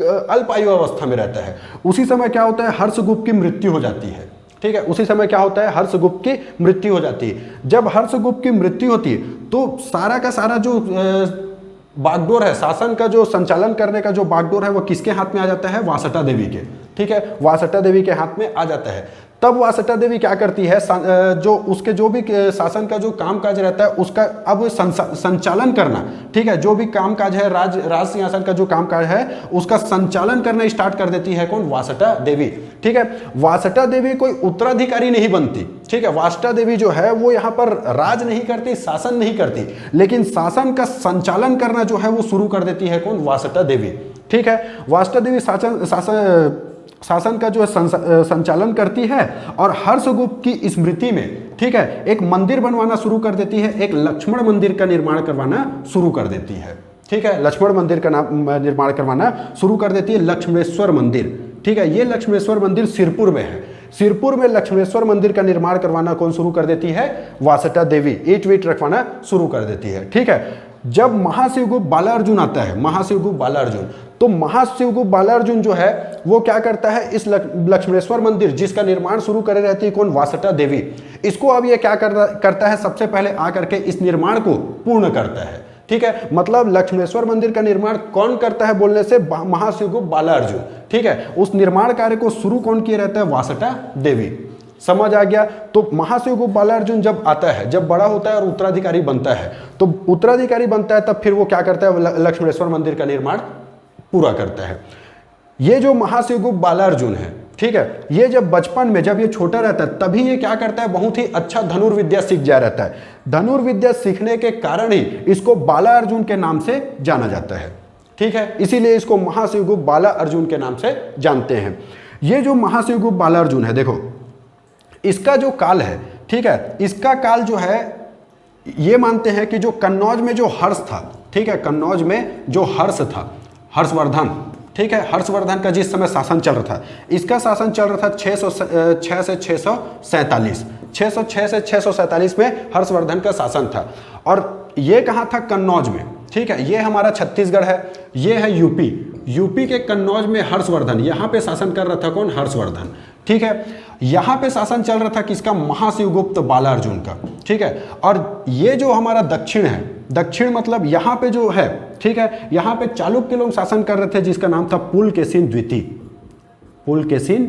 अल्प आयु अवस्था में रहता है। उसी समय क्या होता है, हर्षगुप्त की मृत्यु हो जाती है, ठीक है, उसी समय क्या होता है, हर्षगुप्त की मृत्यु हो जाती है। जब हर्षगुप्त की मृत्यु होती है तो सारा का सारा जो बागडोर है, शासन का जो संचालन करने का जो बागडोर है वो किसके हाथ में आ जाता है, वासटा देवी के, ठीक है, वासटा देवी के हाथ में आ जाता है। तब वासटा देवी क्या करती है, जो उसके जो भी शासन का जो कामकाज रहता है उसका अब संचालन करना, ठीक है, जो भी कामकाज है राज सिंहासन का जो कामकाज है उसका संचालन करना स्टार्ट कर देती है कौन, वासटा देवी, ठीक है। वासटा देवी कोई उत्तराधिकारी नहीं बनती, ठीक है, वासटा देवी जो है वो यहाँ पर राज नहीं करती, शासन नहीं करती, लेकिन शासन का संचालन करना जो है वो शुरू कर देती है कौन, वासटा देवी, ठीक है। वासटा देवी शासन का जो है संचालन करती है और हर्षगुप्त की स्मृति में, ठीक है, एक मंदिर बनवाना शुरू कर देती है, एक लक्ष्मण मंदिर का निर्माण करवाना शुरू कर देती है, ठीक है, लक्ष्मण मंदिर का निर्माण करवाना शुरू कर देती है, लक्ष्मेश्वर मंदिर, ठीक है। ये लक्ष्मेश्वर मंदिर सिरपुर में है, सिरपुर में लक्ष्मेश्वर मंदिर का निर्माण करवाना कौन शुरू कर देती है, वासटा देवी, ईंट वीट रखवाना शुरू कर देती है, ठीक है। जब महाशिवगुप्त बालार्जुन आता है, महाशिवगुप्त बालार्जुन, तो महाशिवगुप्त बालार्जुन जो है वो क्या करता है, इस लक्ष्मेश्वर मंदिर जिसका निर्माण शुरू करे रहती है कौन, वासटा देवी, इसको अब ये क्या करता है, सबसे पहले आकर के इस निर्माण को पूर्ण करता है, ठीक है। मतलब लक्ष्मेश्वर मंदिर का निर्माण कौन करता है बोलने से, महाशिवगुप्त बालार्जुन, ठीक है। उस निर्माण कार्य को शुरू कौन किया रहता है, वासटा देवी, समझ आ गया। तो महाशिवगुप्त बालार्जुन जब आता है, जब बड़ा होता है और उत्तराधिकारी बनता है, तो उत्तराधिकारी बनता है तब फिर वो क्या करता है, लक्ष्मेश्वर मंदिर का निर्माण पूरा करता है। ये जो महाशिवगुप्त बालार्जुन है, ठीक है, ये जब बचपन में जब ये छोटा रहता है तभी ये क्या करता है, बहुत ही अच्छा धनुर्विद्या सीख जा रहता है। धनुर्विद्या सीखने के कारण ही इसको बालार्जुन के नाम से जाना जाता है, ठीक है, इसीलिए इसको महाशिवगुप्त बालार्जुन के नाम से जानते हैं। ये जो महाशिवगुप्त बालार्जुन है, देखो इसका जो काल है, ठीक है, इसका काल जो है ये मानते हैं कि जो कन्नौज में जो हर्ष था, ठीक है, कन्नौज में जो हर्ष था, हर्षवर्धन, ठीक है, हर्षवर्धन का जिस समय शासन चल रहा था, इसका शासन चल रहा था 606 से 647, 606 से 647 में हर्षवर्धन का शासन था। और ये कहाँ था, कन्नौज में, ठीक है, ये हमारा छत्तीसगढ़ है, ये है यूपी, यूपी के कन्नौज में हर्षवर्धन, यहाँ पे शासन कर रहा था कौन, हर्षवर्धन, ठीक है। यहाँ पे शासन चल रहा था किसका, महाशिवगुप्त बालार्जुन का, ठीक है। और ये जो हमारा दक्षिण है, दक्षिण मतलब यहाँ पे जो है, ठीक है, यहाँ पे चालुक्य लोग शासन कर रहे थे जिसका नाम था पुलकेशिन द्वितीय, पुलकेशिन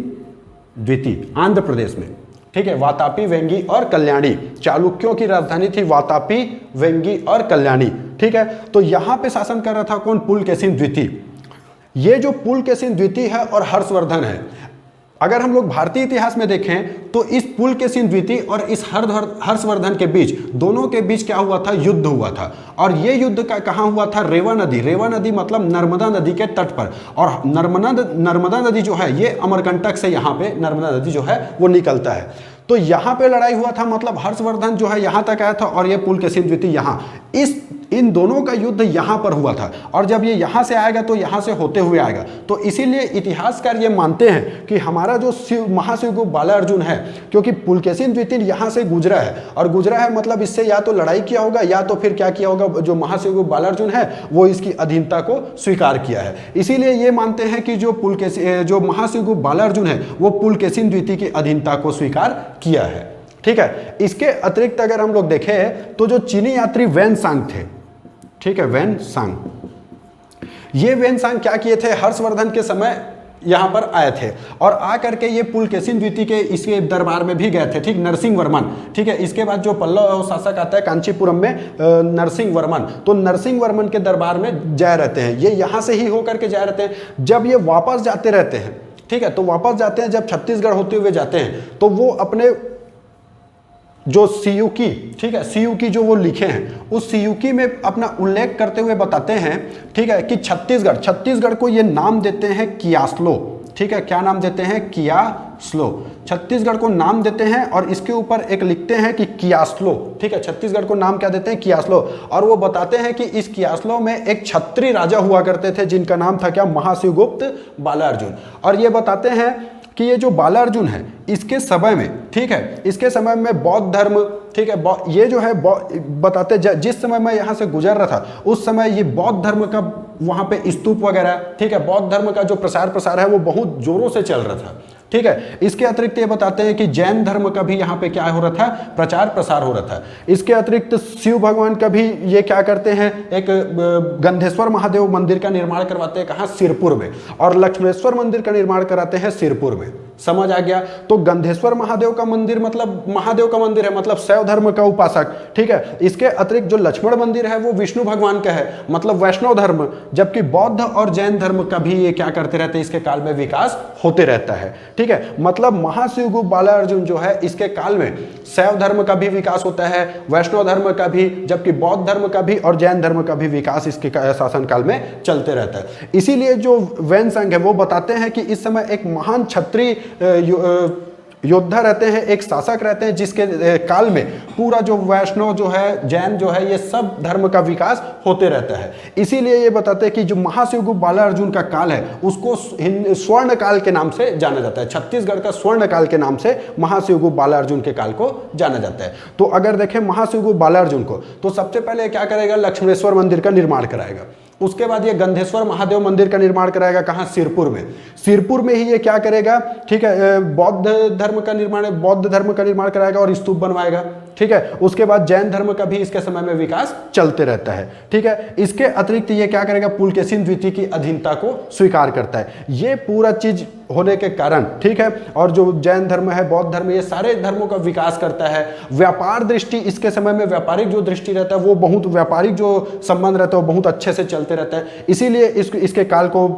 द्वितीय, आंध्र प्रदेश में, ठीक है, वातापी, वेंगी और कल्याणी, चालुक्यों की राजधानी थी वातापी, वेंगी और कल्याणी, ठीक है। तो यहाँ पे शासन कर रहा था कौन, पुलकेशिन द्वितीय। ये जो पुलकेशिन द्वितीय है और हर्षवर्धन है, अगर हम लोग भारतीय इतिहास में देखें तो इस पुलकेशिन द्वितीय और इस हर्षवर्धन के बीच, दोनों के बीच क्या हुआ था, युद्ध हुआ था। और ये युद्ध का कहाँ हुआ था, रेवा नदी, रेवा नदी मतलब नर्मदा नदी के तट पर। और नर्मदा नदी जो है ये अमरकंटक से यहाँ पे नर्मदा नदी जो है वो निकलता है। तो यहाँ पे लड़ाई हुआ था, मतलब हर्षवर्धन जो है यहाँ तक आया था और ये पुलकेशिन द्वितीय यहाँ, इन दोनों का युद्ध यहाँ पर हुआ था। और जब ये यहाँ से आएगा तो यहाँ से होते हुए आएगा। तो इसीलिए इतिहासकार ये मानते हैं कि हमारा जो महाशिवगुप्त बालार्जुन है, क्योंकि पुलकेशिन द्वितीय यहाँ से गुजरा है, और गुजरा है मतलब इससे या तो लड़ाई किया होगा या तो फिर क्या किया होगा, जो महाशिवगुप्त बालार्जुन है वो इसकी अधीनता को स्वीकार किया है। इसीलिए ये मानते हैं कि जो महाशिवगुप्त बालार्जुन है वो पुलकेशिन द्वितीय की अधीनता को स्वीकार किया है, ठीक है। इसके अतिरिक्त अगर हम लोग देखें तो जो चीनी यात्री वेनसांग थे, ठीक है, वेनसांग, ये वेनसांग क्या किए थे, हर्षवर्धन के समय यहाँ पर आए थे और आकर के ये पुलकेशिन द्वितीय के इसके दरबार में भी गए थे, ठीक, नरसिंह वर्मन, ठीक है। इसके बाद जो पल्लव शासक आता है कांचीपुरम में, नरसिंह वर्मन, तो नरसिंह वर्मन के दरबार में जाए रहते हैं, ये यहाँ से ही होकर के जाए रहते हैं। जब ये वापस जाते रहते हैं, ठीक है, तो वापस जाते हैं, जब छत्तीसगढ़ होते हुए जाते हैं तो वो अपने जो सीयूकी, ठीक है, सीयूकी जो वो लिखे हैं उस सीयूकी में अपना उल्लेख करते हुए बताते हैं, ठीक है, कि छत्तीसगढ़ को ये नाम देते हैं कियास्लो, ठीक है, क्या नाम देते हैं, कियास्लो, छत्तीसगढ़ को नाम देते हैं और इसके ऊपर एक लिखते हैं कि कियास्लो, ठीक है, छत्तीसगढ़ को नाम क्या देते हैं, कियास्लो। और वो बताते हैं कि इस कियास्लो में एक क्षत्रिय राजा हुआ करते थे जिनका नाम था क्या, महाशिवगुप्त बालार्जुन। और ये बताते हैं कि ये जो बालार्जुन है इसके समय में, ठीक है, इसके समय में बौद्ध धर्म, ठीक है, ये जो है बताते जिस समय मैं यहाँ से गुजर रहा था उस समय ये बौद्ध धर्म का वहाँ पे स्तूप वगैरह, ठीक है, बौद्ध धर्म का जो प्रसार है वो बहुत जोरों से चल रहा था, ठीक है। इसके अतिरिक्त ये बताते हैं कि जैन धर्म का भी यहाँ पे क्या हो रहा था, प्रचार प्रसार हो रहा था। इसके अतिरिक्त शिव भगवान का भी ये क्या करते हैं, एक गंधेश्वर महादेव मंदिर का निर्माण करवाते हैं, कहाँ, सिरपुर में, और लक्ष्मेश्वर मंदिर का निर्माण कराते हैं सिरपुर में। समझ आ गया। तो गंधेश्वर महादेव का मंदिर मतलब महादेव का मंदिर है, मतलब शैव धर्म का उपासक, ठीक है। इसके अतिरिक्त जो लक्ष्मण मंदिर है वो विष्णु भगवान का है, मतलब वैष्णव धर्म, जबकि बौद्ध और जैन धर्म का भी ये क्या करते रहते हैं, इसके काल में विकास होते रहता है, ठीक है। मतलब महाशिवगुप्त बालार्जुन जो है इसके काल में शैव धर्म का भी विकास होता है, वैष्णव धर्म का भी, जबकि बौद्ध धर्म का भी और जैन धर्म का भी विकास इसके शासन काल में चलते रहता है। इसीलिए जो वैनसंग है वो बताते हैं कि इस समय एक महान क्षत्रिय योद्धा रहते हैं, एक शासक रहते हैं, जिसके काल में पूरा जो वैष्णव जो है, जैन जो है, ये सब धर्म का विकास होते रहता है। इसीलिए ये बताते हैं कि जो महाशिवगुप्त बालार्जुन का काल है उसको स्वर्ण काल के नाम से जाना जाता है। छत्तीसगढ़ का स्वर्ण काल के नाम से महाशिवगुप्त बालार्जुन के काल को जाना जाता है। तो अगर देखें महाशिवगुप्त बालार्जुन को, तो सबसे पहले क्या करेगा, लक्ष्मेश्वर मंदिर का निर्माण कराएगा। उसके बाद ये गंधेश्वर महादेव मंदिर का निर्माण कराएगा, कहाँ, सिरपुर में। सिरपुर में ही ये क्या करेगा, ठीक है, बौद्ध धर्म का निर्माण कराएगा और स्तूप बनवाएगा, ठीक है। उसके बाद जैन धर्म का भी इसके समय में विकास चलते रहता है, ठीक है। इसके अतिरिक्त ये क्या करेगा, पुलकेशिन द्वितीय की अधीनता को स्वीकार करता है। ये पूरा चीज होने के कारण, ठीक है, और जो जैन धर्म है, बौद्ध धर्म, ये सारे धर्मों का विकास करता है। व्यापार दृष्टि, इसके समय में व्यापारिक जो दृष्टि रहता है वो बहुत, व्यापारिक जो संबंध रहता है वो बहुत अच्छे से चलते रहता है। इसीलिए इसके काल को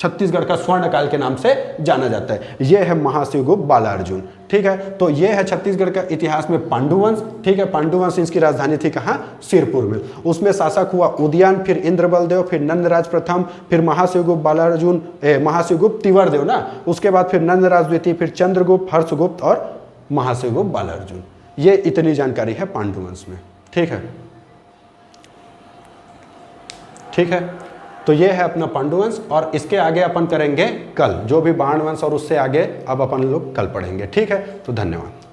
छत्तीसगढ़ का स्वर्ण काल के नाम से जाना जाता है। यह है महाशिवगुप्त बालार्जुन, ठीक है। तो यह है छत्तीसगढ़ का इतिहास में पांडुवंश, ठीक है। पांडुवंश इसकी राजधानी थी कहाँ, सिरपुर में। उसमें शासक हुआ उदयन, फिर इंद्र बलदेव, फिर नंदराज प्रथम, फिर महाशिवगुप्त बालार्जुन, महाशिवगुप्त तिवरदेव ना, उसके बाद फिर नंदराज द्वितीय, फिर चंद्रगुप्त, हर्षगुप्त और महाशिवगुप्त बालार्जुन। ये इतनी जानकारी है पांडुवंश में, ठीक है, ठीक है। तो ये है अपना पांडुवंश, और इसके आगे अपन करेंगे कल जो भी बाण वंश, और उससे आगे अब अपन लोग कल पढ़ेंगे, ठीक है। तो धन्यवाद।